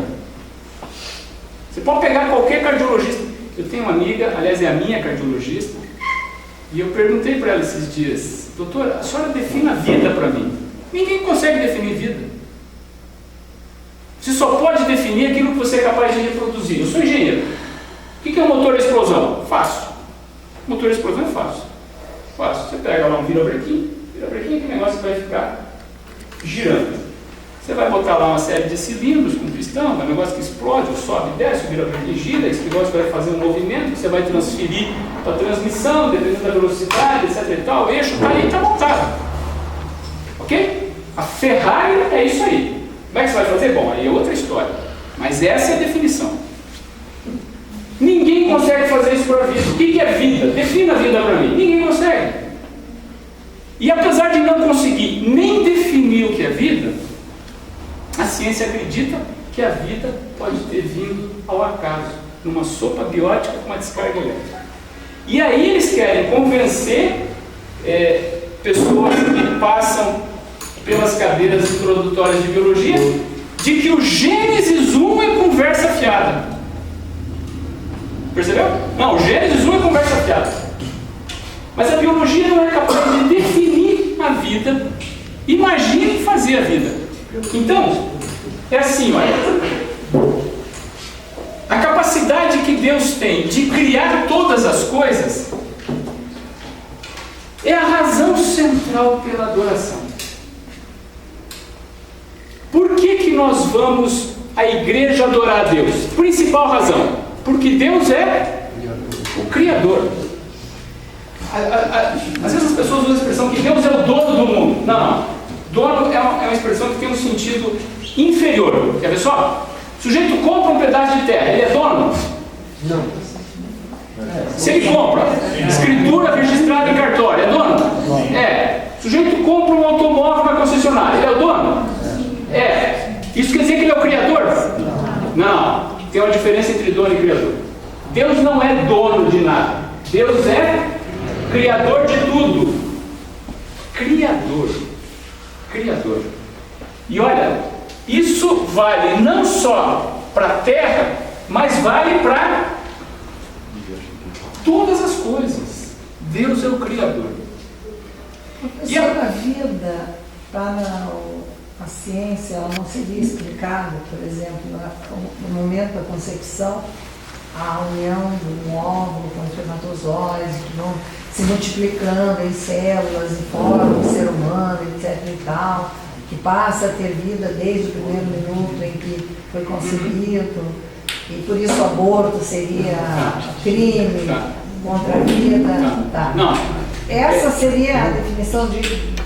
Você pode pegar qualquer cardiologista. Eu tenho uma amiga, aliás é a minha cardiologista, e eu perguntei para ela esses dias: doutora, a senhora define a vida para mim. Ninguém consegue definir vida. Você só pode definir aquilo que você é capaz de reproduzir. Eu sou engenheiro. O que é um motor a explosão? Fácil. Motor a explosão é fácil. Fácil. Você pega lá um virabrequim, aquele negócio vai ficar girando. Você vai botar lá uma série de cilindros com pistão, um negócio que explode, ou sobe, desce, o virabrequim gira, esse negócio vai fazer um movimento que você vai transferir para a transmissão, dependendo da velocidade, etc e tal, o eixo está aí, está montado. Ok? A Ferrari é isso aí. Como é que você vai fazer? Bom, aí é outra história. Mas essa é a definição. Ninguém consegue fazer isso para a vida. O que é vida? Defina a vida para mim. Ninguém consegue. E apesar de não conseguir nem definir o que é vida, a ciência acredita que a vida pode ter vindo ao acaso, numa sopa biótica com uma descarga elétrica. E aí eles querem convencer pessoas que passam pelas cadeiras introdutórias de biologia de que o Gênesis 1 é conversa fiada. Percebeu? Não, o Gênesis 1 é conversa fiada. Mas a biologia não é capaz de definir a vida. Imagine fazer a vida. Então, é assim, olha. A capacidade que Deus tem de criar todas as coisas é a razão central pela adoração. Por que nós vamos à igreja adorar a Deus? Principal razão. Porque Deus é o Criador. Às vezes as pessoas usam a expressão que Deus é o dono do mundo. Não. Dono é uma expressão que tem um sentido inferior. Quer ver só? O sujeito compra um pedaço de terra, ele é dono? Não. Se ele compra, escritura registrada em cartório, é dono? É. O sujeito compra um automóvel na concessionária, ele é o dono? É. Isso quer dizer que ele é o Criador? Não. Tem uma diferença entre dono e Criador. Deus não é dono de nada. Deus é Criador de tudo. Criador. Criador. E olha, isso vale não só para a terra, mas vale para todas as coisas. Deus é o Criador. Professor, a vida para a ciência, ela não seria explicada, por exemplo, no momento da concepção, a união de um óvulo com espermatozoide, que vão se multiplicando em células e formam o ser humano, etc. e tal, que passa a ter vida desde o primeiro minuto em que foi concebido, e por isso o aborto seria crime contra a vida. Tá. Essa seria a definição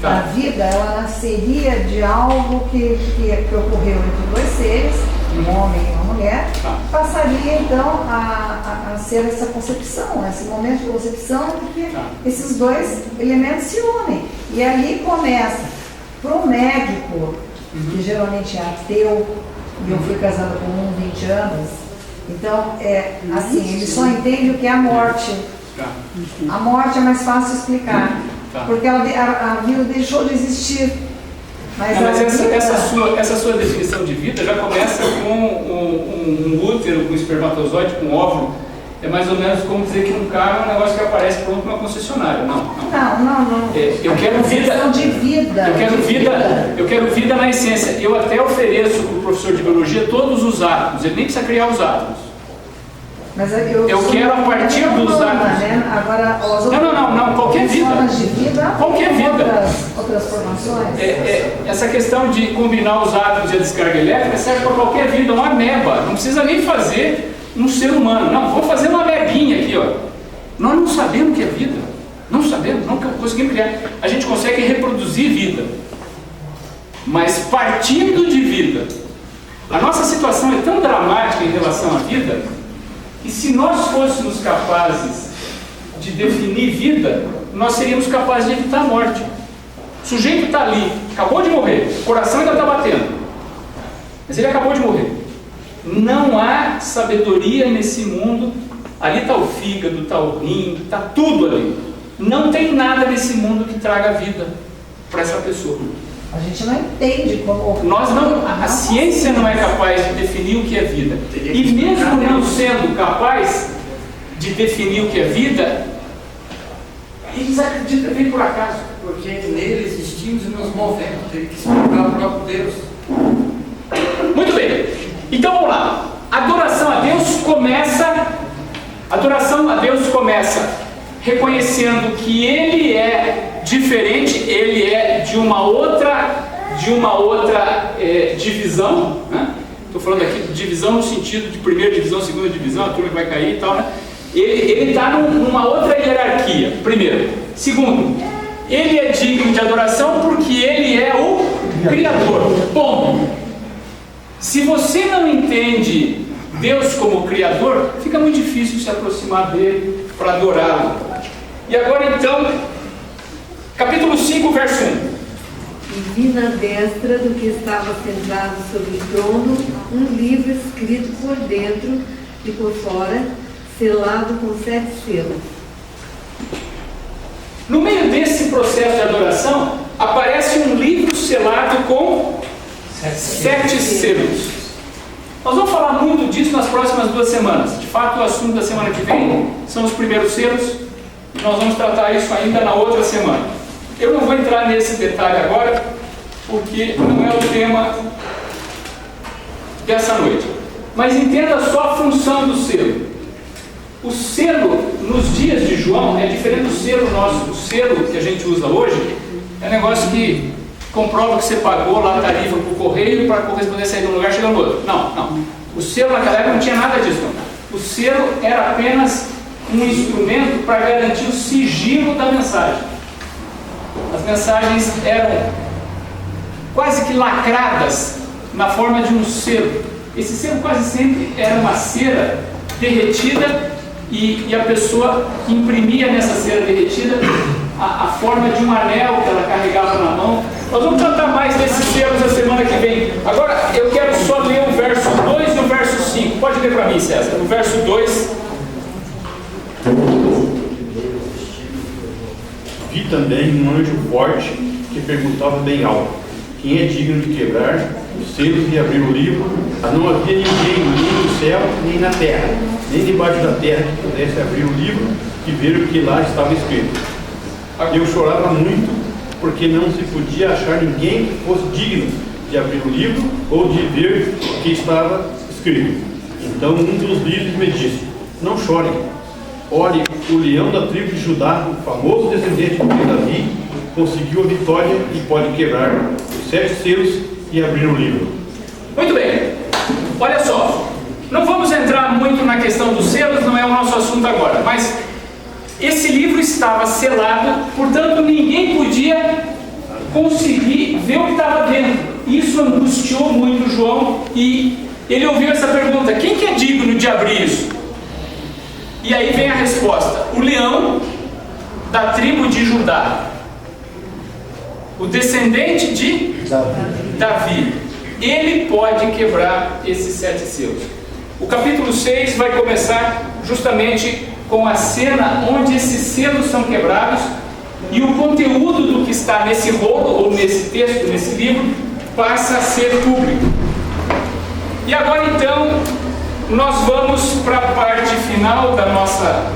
da vida, ela nasceria de algo que ocorreu entre dois seres, um homem e uma mulher, passaria então a ser essa concepção, esse momento de concepção em que esses dois elementos se unem. E ali começa, para o médico, que geralmente é ateu, e eu fui casada com 20 anos, então, assim, ele só entende o que é a morte. A morte é mais fácil de explicar, Tá. porque a vida deixou de existir. Mas, Não, mas a vida- essa sua definição de vida já começa com um útero, com um espermatozoide, com um óvulo. É mais ou menos como dizer que um carro é um negócio que aparece pronto numa concessionária. Não. Não. Eu quero vida. Questão de vida. Eu quero vida na essência. Eu até ofereço para o professor de biologia todos os átomos. Ele nem precisa criar os átomos. Mas Eu quero a partir dos átomos. Né? Agora, Não, qualquer vida. Formas de vida. Qualquer vida. Outras formações. Essa questão de combinar os átomos e a descarga elétrica serve para qualquer vida, uma ameba. Não precisa nem fazer um ser humano. Não, vamos fazer uma amebinha aqui, ó. Nós não sabemos o que é vida. Não sabemos, não conseguimos criar. A gente consegue reproduzir vida. Mas partindo de vida. A nossa situação é tão dramática em relação à vida, que se nós fôssemos capazes de definir vida, nós seríamos capazes de evitar a morte. O sujeito está ali, acabou de morrer, o coração ainda está batendo, mas ele acabou de morrer. Não há sabedoria nesse mundo. Ali está o fígado, está o rim, está tudo ali. Não tem nada nesse mundo que traga vida para essa pessoa. A gente não entende como... A ciência não é capaz de definir o que é vida. E mesmo não sendo capaz de definir o que é vida, eles acreditam que vem por acaso. Porque nele existimos e nos movemos. Tem que explicar o próprio Deus. Muito bem. Então vamos lá. Adoração a Deus começa reconhecendo que Ele é diferente, Ele é de uma outra divisão, né? Estou falando aqui de divisão no sentido de primeira divisão, segunda divisão, a turma que vai cair e tal, né? Ele está numa outra hierarquia, primeiro. Segundo, Ele é digno de adoração porque Ele é o Criador. Ponto. Se você não entende Deus como Criador, fica muito difícil se aproximar dele para adorá-lo. E agora então, capítulo 5, verso 1. E vi na destra do que estava sentado sobre o trono um livro escrito por dentro e por fora, selado com 7 selos. No meio desse processo de adoração, aparece um livro selado com 7 selos. Nós vamos falar muito disso nas próximas 2 semanas. De fato, o assunto da semana que vem são os primeiros selos. E nós vamos tratar isso ainda na outra semana. Eu não vou entrar nesse detalhe agora, porque não é o tema dessa noite. Mas entenda só a função do selo. O selo, nos dias de João, é diferente do selo nosso. O selo que a gente usa hoje é um negócio que comprova que você pagou lá a tarifa para o correio para corresponder a sair de um lugar e chegar no outro. Não. O selo naquela época não tinha nada disso. Não. O selo era apenas um instrumento para garantir o sigilo da mensagem. As mensagens eram quase que lacradas na forma de um selo. Esse selo quase sempre era uma cera derretida e a pessoa imprimia nessa cera derretida a forma de um anel que ela carregava na mão. Nós vamos tratar mais desses selos na semana que vem. Agora eu quero só ler o verso 2 e o verso 5. Pode ler para mim, César. O verso 2. Vi também um anjo forte que perguntava bem alto: quem é digno de quebrar os selos e abrir o livro? Não havia ninguém, nem no céu, nem na terra, nem debaixo da terra, que pudesse abrir o livro e ver o que lá estava escrito. Eu chorava muito, porque não se podia achar ninguém que fosse digno de abrir o livro ou de ver o que estava escrito. Então um dos líderes me disse: não chore. Olhe, o leão da tribo de Judá, o famoso descendente do rei Davi, conseguiu a vitória e pode quebrar os 7 selos e abrir o livro. Muito bem. Olha só, não vamos entrar muito na questão dos selos, não é o nosso assunto agora, mas esse livro estava selado, portanto ninguém podia conseguir ver o que estava dentro. Isso angustiou muito João e ele ouviu essa pergunta: quem que é digno de abrir isso? E aí vem a resposta: o leão da tribo de Judá, o descendente de Davi, ele pode quebrar esses 7 selos. O capítulo 6 vai começar justamente com a cena onde esses selos são quebrados e o conteúdo do que está nesse rolo, ou nesse texto, nesse livro, passa a ser público. E agora então, nós vamos para a parte final da nossa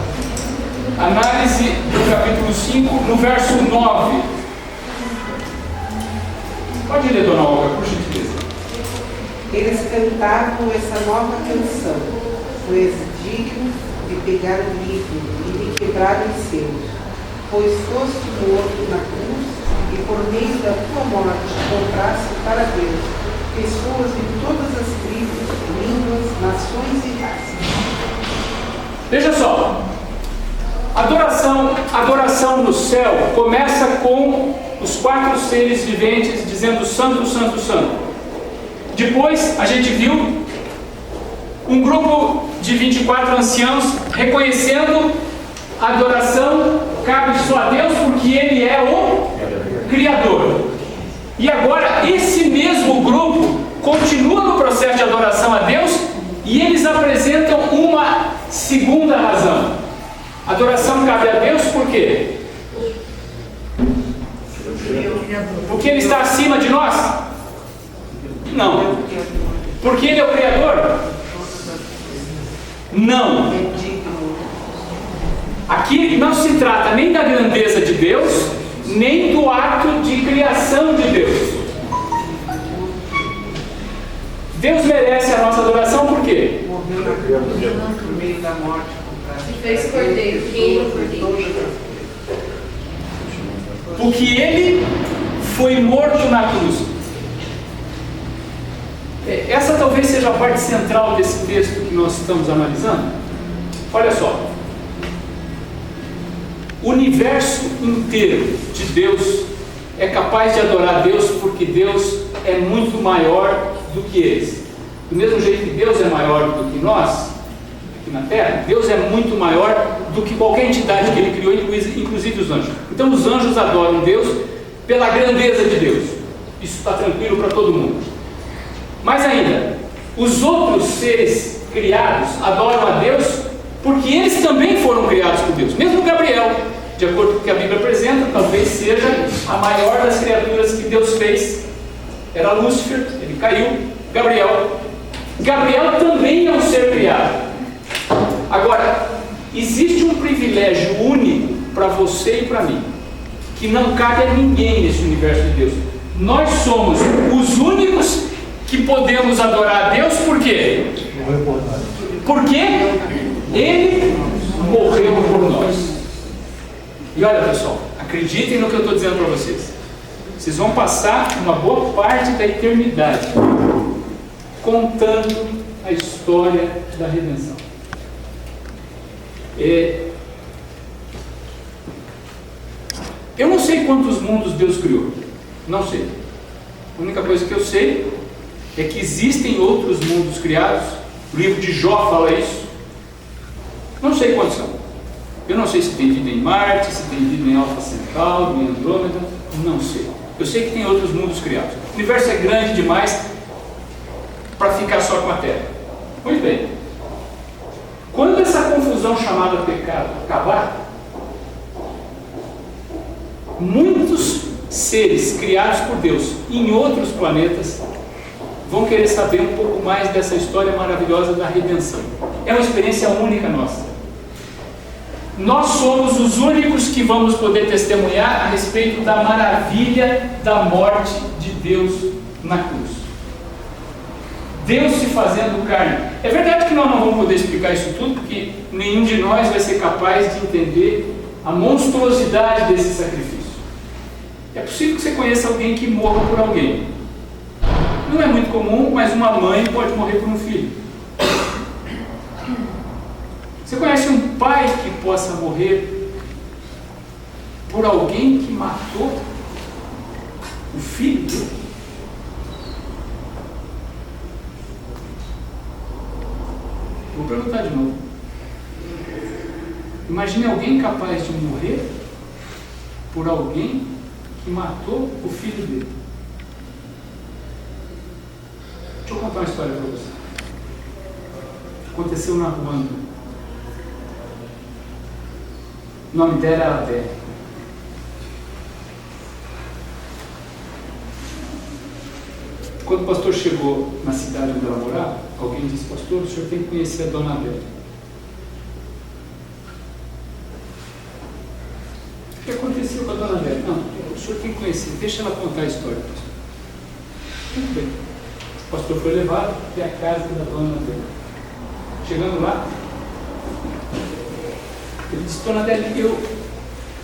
análise do capítulo 5, no verso 9. Pode ler, dona Olga, por gentileza. Eles cantavam essa nova canção. Tu és digno de pegar o livro e de quebrar os selos, pois foste morto na cruz e por meio da tua morte compraste para Deus pessoas de todas as tribos, línguas, nações e raças. Veja só, adoração no céu começa com os 4 seres viventes dizendo santo, santo, santo. Depois a gente viu um grupo de 24 anciãos reconhecendo a adoração cabe só a Deus porque Ele é o Criador. E agora esse mesmo grupo continua no processo de adoração a Deus e eles apresentam uma segunda razão. Adoração cabe a Deus por quê? Porque Ele está acima de nós? Não. Porque Ele é o Criador? Não. Aqui não se trata nem da grandeza de Deus, nem do ato de criação de Deus. Deus merece a nossa adoração por quê? Morreu no meio da morte. Se fez cordeiro, Ele é o cordeiro. Porque Ele foi morto na cruz. Essa talvez seja a parte central desse texto que nós estamos analisando. Olha só. O universo inteiro de Deus é capaz de adorar Deus porque Deus é muito maior do que eles. Do mesmo jeito que Deus é maior do que nós, aqui na Terra, Deus é muito maior do que qualquer entidade que Ele criou, inclusive os anjos. Então os anjos adoram Deus pela grandeza de Deus. Isso está tranquilo para todo mundo. Mais ainda, os outros seres criados adoram a Deus porque eles também foram criados por Deus. Mesmo Gabriel, de acordo com o que a Bíblia apresenta, talvez seja a maior das criaturas que Deus fez. Era Lúcifer, ele caiu. Gabriel também é um ser criado. Agora, existe um privilégio único para você e para mim, que não cabe a ninguém nesse universo de Deus. Nós somos os únicos que podemos adorar a Deus, por quê? Porque Ele morreu por nós. E olha, pessoal, acreditem no que eu estou dizendo para vocês. Vocês vão passar uma boa parte da eternidade contando a história da redenção. Eu não sei quantos mundos Deus criou. Não sei. A única coisa que eu sei é que existem outros mundos criados. O livro de Jó fala isso. Não sei quantos são. Eu não sei se tem vida em Marte, se tem vida em Alfa Centauro, em Andrômeda. Não sei. Eu sei que tem outros mundos criados. O universo é grande demais para ficar só com a Terra. Muito bem. Quando essa confusão chamada pecado acabar, muitos seres criados por Deus em outros planetas vão querer saber um pouco mais dessa história maravilhosa da redenção. É uma experiência única nossa. Nós somos os únicos que vamos poder testemunhar a respeito da maravilha da morte de Deus na cruz. Deus se fazendo carne. É verdade que nós não vamos poder explicar isso tudo, porque nenhum de nós vai ser capaz de entender a monstruosidade desse sacrifício. É possível que você conheça alguém que morra por alguém. Não é muito comum, mas uma mãe pode morrer por um filho. Você conhece um pai que possa morrer por alguém que matou o filho dele? Vou perguntar de novo. Imagine alguém capaz de morrer por alguém que matou o filho dele. Deixa eu contar uma história para você. Aconteceu na Ruanda. O nome dela era Adélia. Quando o pastor chegou na cidade onde ela morava, alguém disse: pastor, o senhor tem que conhecer a dona Adélia. O que aconteceu com a dona Adélia? Não, o senhor tem que conhecer, deixa ela contar a história, pastor. Muito bem. O pastor foi levado até a casa da dona Adélia. Chegando lá, ele disse: dona Adélia,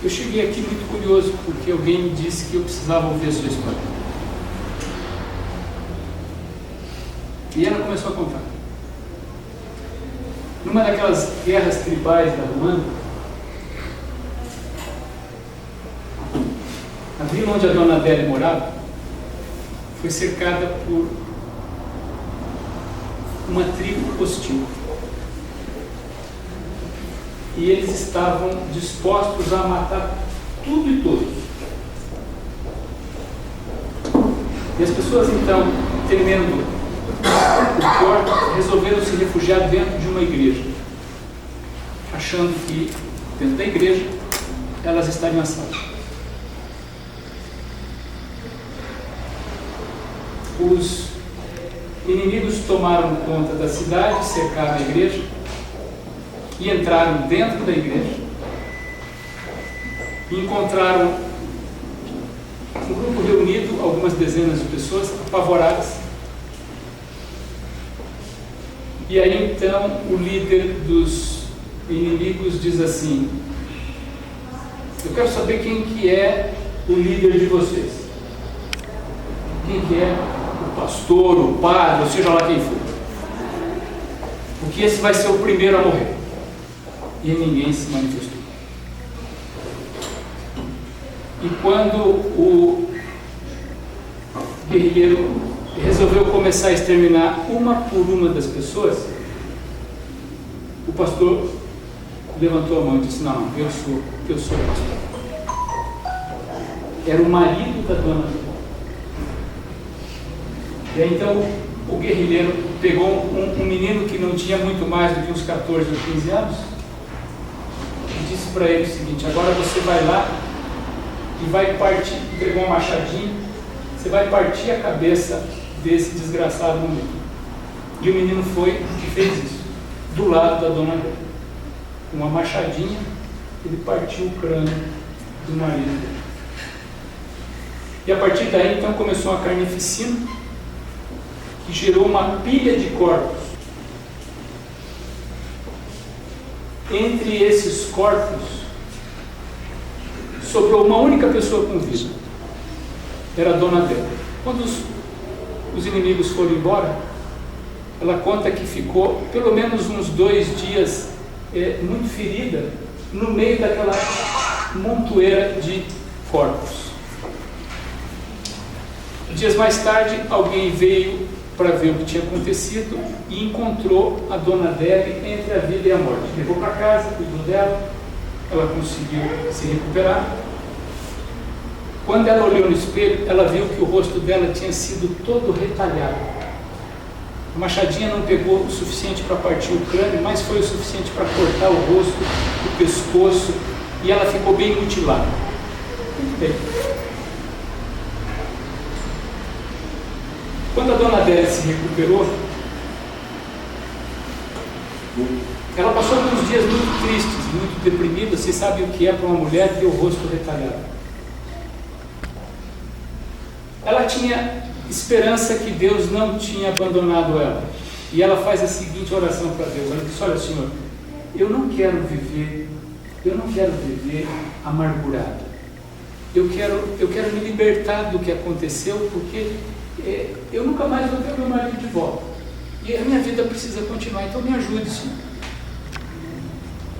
eu cheguei aqui muito curioso, porque alguém me disse que eu precisava ouvir a sua história. E ela começou a contar. Numa daquelas guerras tribais da Ruanda, a vila onde a dona Adélia morava foi cercada por uma tribo hostil. E eles estavam dispostos a matar tudo e todos. E as pessoas, então, temendo o pior, resolveram se refugiar dentro de uma igreja, achando que dentro da igreja elas estariam a salvo. Os inimigos tomaram conta da cidade, cercaram a igreja e entraram dentro da igreja e encontraram um grupo reunido, algumas dezenas de pessoas apavoradas. E aí então o líder dos inimigos diz assim: eu quero saber quem que é o líder de vocês. Quem que é o pastor, o padre, ou seja lá quem for. Porque esse vai ser o primeiro a morrer. E ninguém se manifestou. E quando o guerrilheiro resolveu começar a exterminar uma por uma das pessoas, o pastor levantou a mão e disse: não, eu sou o pastor. Era o marido da dona. E aí, então o guerrilheiro pegou um menino que não tinha muito mais do que uns 14 ou 15 anos e disse para ele o seguinte: agora você vai lá e vai partir, pegou uma machadinha, você vai partir a cabeça desse desgraçado menino. E o menino foi e fez isso, do lado da dona dele. Com uma machadinha, ele partiu o crânio do marido dele. E a partir daí, então, começou uma carnificina que gerou uma pilha de corpos. Entre esses corpos, sobrou uma única pessoa com vida. Era a dona dela. Quando os inimigos foram embora, ela conta que ficou pelo menos uns 2 dias muito ferida no meio daquela montoeira de corpos. Dias mais tarde, alguém veio para ver o que tinha acontecido e encontrou a dona Debe entre a vida e a morte. Levou para casa, cuidou dela, ela conseguiu se recuperar. Quando ela olhou no espelho, ela viu que o rosto dela tinha sido todo retalhado. A machadinha não pegou o suficiente para partir o crânio, mas foi o suficiente para cortar o rosto, o pescoço, e ela ficou bem mutilada. Muito bem. Quando a dona Adélia se recuperou, ela passou alguns dias muito tristes, muito deprimida. Vocês sabem o que é para uma mulher ter o rosto retalhado. Ela tinha esperança que Deus não tinha abandonado ela. E ela faz a seguinte oração para Deus. Ela diz: olha, Senhor, eu não quero viver amargurada. Eu quero me libertar do que aconteceu, porque eu nunca mais vou ter meu marido de volta. E a minha vida precisa continuar, então me ajude, Senhor.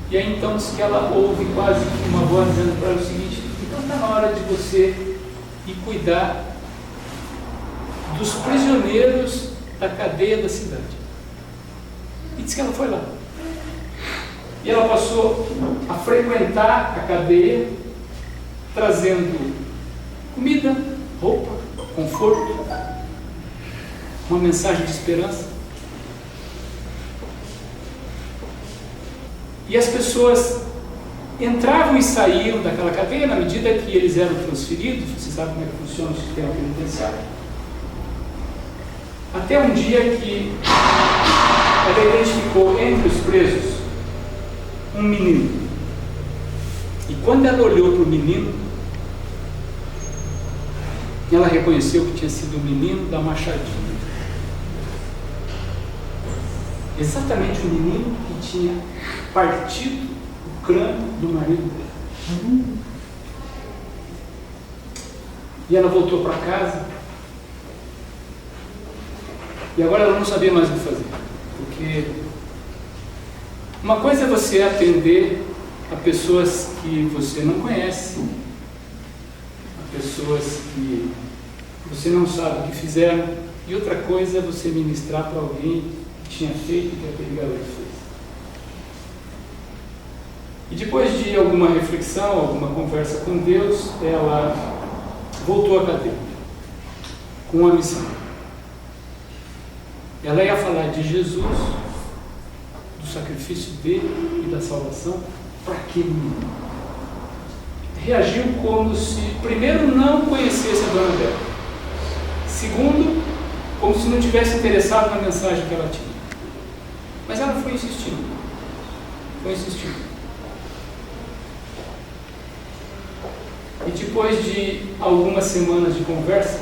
E aí então diz que ela ouve quase que uma voz dizendo para ela o seguinte: então está na hora de você ir cuidar dos prisioneiros da cadeia da cidade. E diz que ela foi lá. E ela passou a frequentar a cadeia, trazendo comida, roupa, conforto, uma mensagem de esperança. E as pessoas entravam e saíam daquela cadeia na medida que eles eram transferidos. Você sabe como é que funciona o sistema penitenciário. Até um dia que ela identificou entre os presos um menino. E quando ela olhou para o menino, ela reconheceu que tinha sido o menino da machadinha. Exatamente o menino que tinha partido o crânio do marido dele. E ela voltou para casa. E agora ela não sabia mais o que fazer. Porque uma coisa é você atender a pessoas que você não conhece, a pessoas que você não sabe o que fizeram, e outra coisa é você ministrar para alguém que tinha feito o que aquele garoto fez. E depois de alguma reflexão, alguma conversa com Deus, ela voltou à cadeia com uma missão. Ela ia falar de Jesus, do sacrifício dele e da salvação para aquele menino. Reagiu como se, primeiro, não conhecesse a dona dela. Segundo, como se não tivesse interessado na mensagem que ela tinha. Mas ela foi insistindo. Foi insistindo. E depois de algumas semanas de conversa,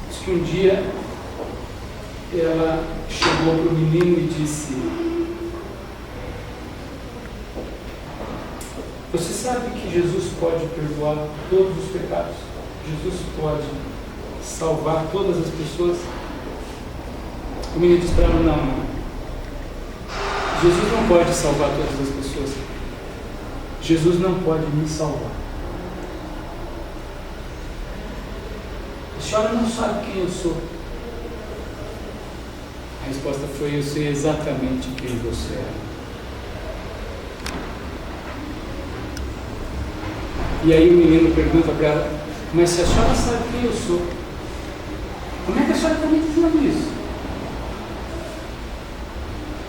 diz que um dia ela chegou para o menino e disse: você sabe que Jesus pode perdoar todos os pecados? Jesus pode salvar todas as pessoas? O menino disse para ela: não. Jesus não pode salvar todas as pessoas. Jesus não pode me salvar. A senhora não sabe quem eu sou. A resposta foi: eu sei exatamente quem você é. E aí o menino pergunta para ela: mas se a senhora sabe quem eu sou, como é que a senhora está me dizendo isso?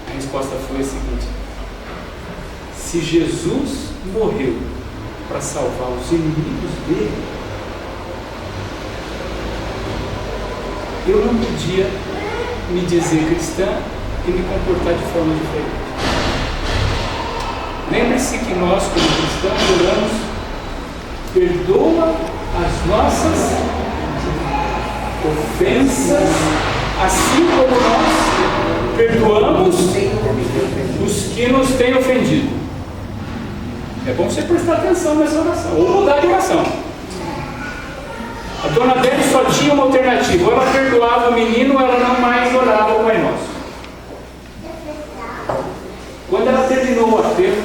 A resposta foi a seguinte: se Jesus morreu para salvar os inimigos dele, eu não podia me dizer cristã e me comportar de forma diferente. Lembre-se que nós, como cristãos, oramos: perdoa as nossas ofensas, assim como nós perdoamos os que nos têm ofendido. É bom você prestar atenção nessa oração, ou mudar de oração. A dona dele só tinha uma alternativa: ou ela perdoava o menino, ou ela não mais orava o Pai Nosso. Quando ela terminou o apelo,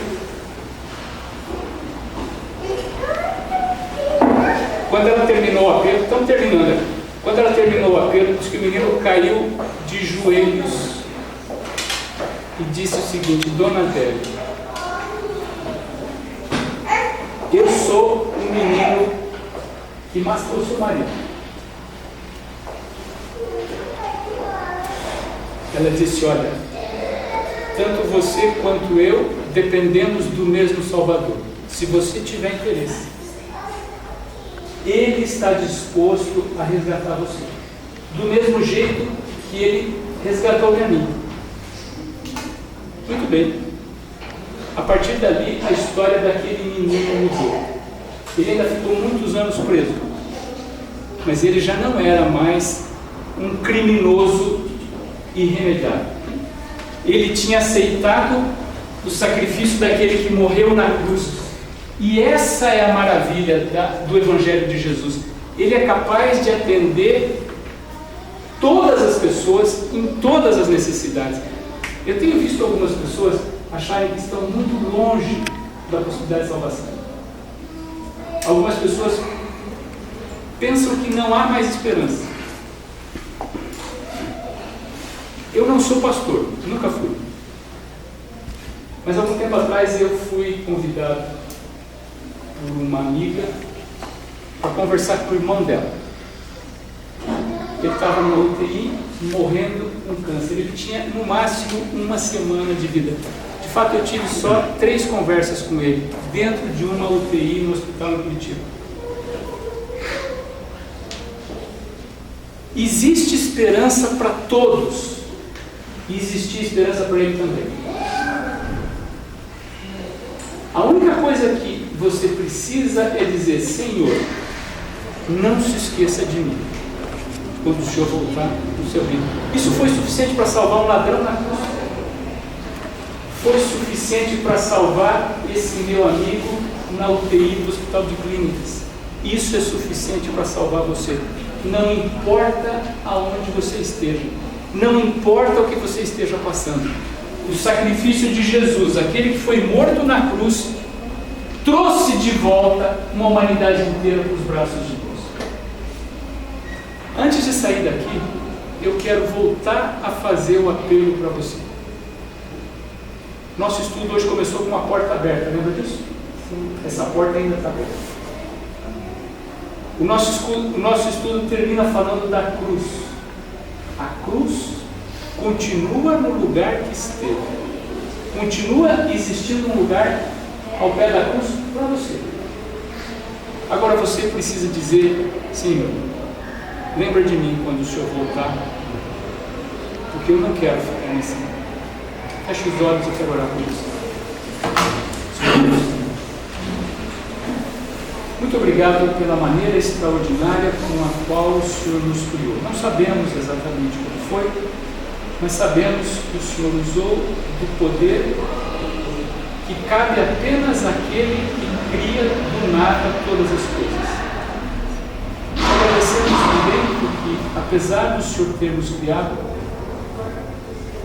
estamos terminando. Quando ela terminou o apelo, diz que o menino caiu de joelhos e disse o seguinte: dona Adélia, eu sou um menino que matou seu marido. Ela disse: olha, tanto você quanto eu dependemos do mesmo Salvador. Se você tiver interesse, Ele está disposto a resgatar você, do mesmo jeito que Ele resgatou a mim. Muito bem. A partir dali, a história daquele menino mudou. Ele ainda ficou muitos anos preso, mas ele já não era mais um criminoso irremediável. Ele tinha aceitado o sacrifício daquele que morreu na cruz. E essa é a maravilha do Evangelho de Jesus. Ele é capaz de atender todas as pessoas em todas as necessidades. Eu tenho visto algumas pessoas acharem que estão muito longe da possibilidade de salvação. Algumas pessoas pensam que não há mais esperança. Eu não sou pastor, nunca fui. Mas algum tempo atrás eu fui convidado por uma amiga para conversar com o irmão dela. Ele estava na UTI, morrendo com câncer. Ele tinha no máximo uma semana de vida, de fato, eu tive só 3 conversas com ele, dentro de uma UTI no hospital em Curitiba. Existe esperança para todos. E existia esperança para ele também. A única coisa que você precisa é dizer: Senhor, não se esqueça de mim quando o Senhor voltar no seu reino. Isso foi suficiente para salvar um ladrão na cruz. Foi suficiente para salvar esse meu amigo na UTI do Hospital de Clínicas. Isso é suficiente para salvar você. Não importa aonde você esteja, não importa o que você esteja passando. O sacrifício de Jesus, aquele que foi morto na cruz, trouxe de volta uma humanidade inteira para os braços de Deus. Antes de sair daqui, eu quero voltar a fazer o apelo para você. Nosso estudo hoje começou com uma porta aberta, lembra disso? Essa porta ainda está aberta. O nosso estudo termina falando da cruz. A cruz continua no lugar que esteve. Continua existindo um lugar ao pé da cruz para você. Agora você precisa dizer: Senhor, lembra de mim quando o Senhor voltar, porque eu não quero ficar nesse lugar. Feche os olhos, eu quero orar por você. Muito obrigado pela maneira extraordinária com a qual o Senhor nos criou. Não sabemos exatamente como foi, mas sabemos que o Senhor usou do poder que cabe apenas àquele que cria do nada todas as coisas. Agradecemos também porque, apesar do Senhor ter nos criado,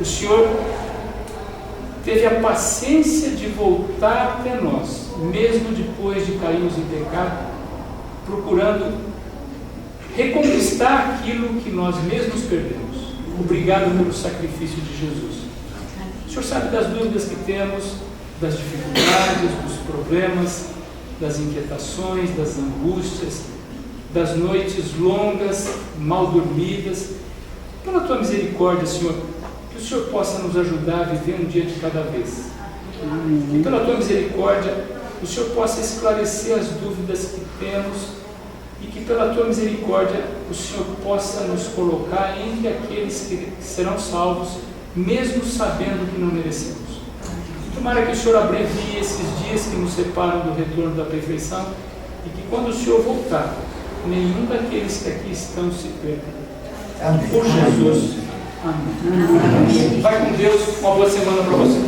o Senhor teve a paciência de voltar até nós, mesmo depois de cairmos em pecado, procurando reconquistar aquilo que nós mesmos perdemos. Obrigado pelo sacrifício de Jesus. O Senhor sabe das dúvidas que temos, das dificuldades, dos problemas, das inquietações, das angústias, das noites longas, mal dormidas. Pela tua misericórdia, Senhor, que o Senhor possa nos ajudar a viver um dia de cada vez. Que pela tua misericórdia o Senhor possa esclarecer as dúvidas que temos e que pela tua misericórdia o Senhor possa nos colocar entre aqueles que serão salvos, mesmo sabendo que não merecemos. Tomara que o Senhor abrevie esses dias que nos separam do retorno da perfeição e que quando o Senhor voltar, nenhum daqueles que aqui estão se perca. Por Jesus. Amém. Vai com Deus, uma boa semana para você.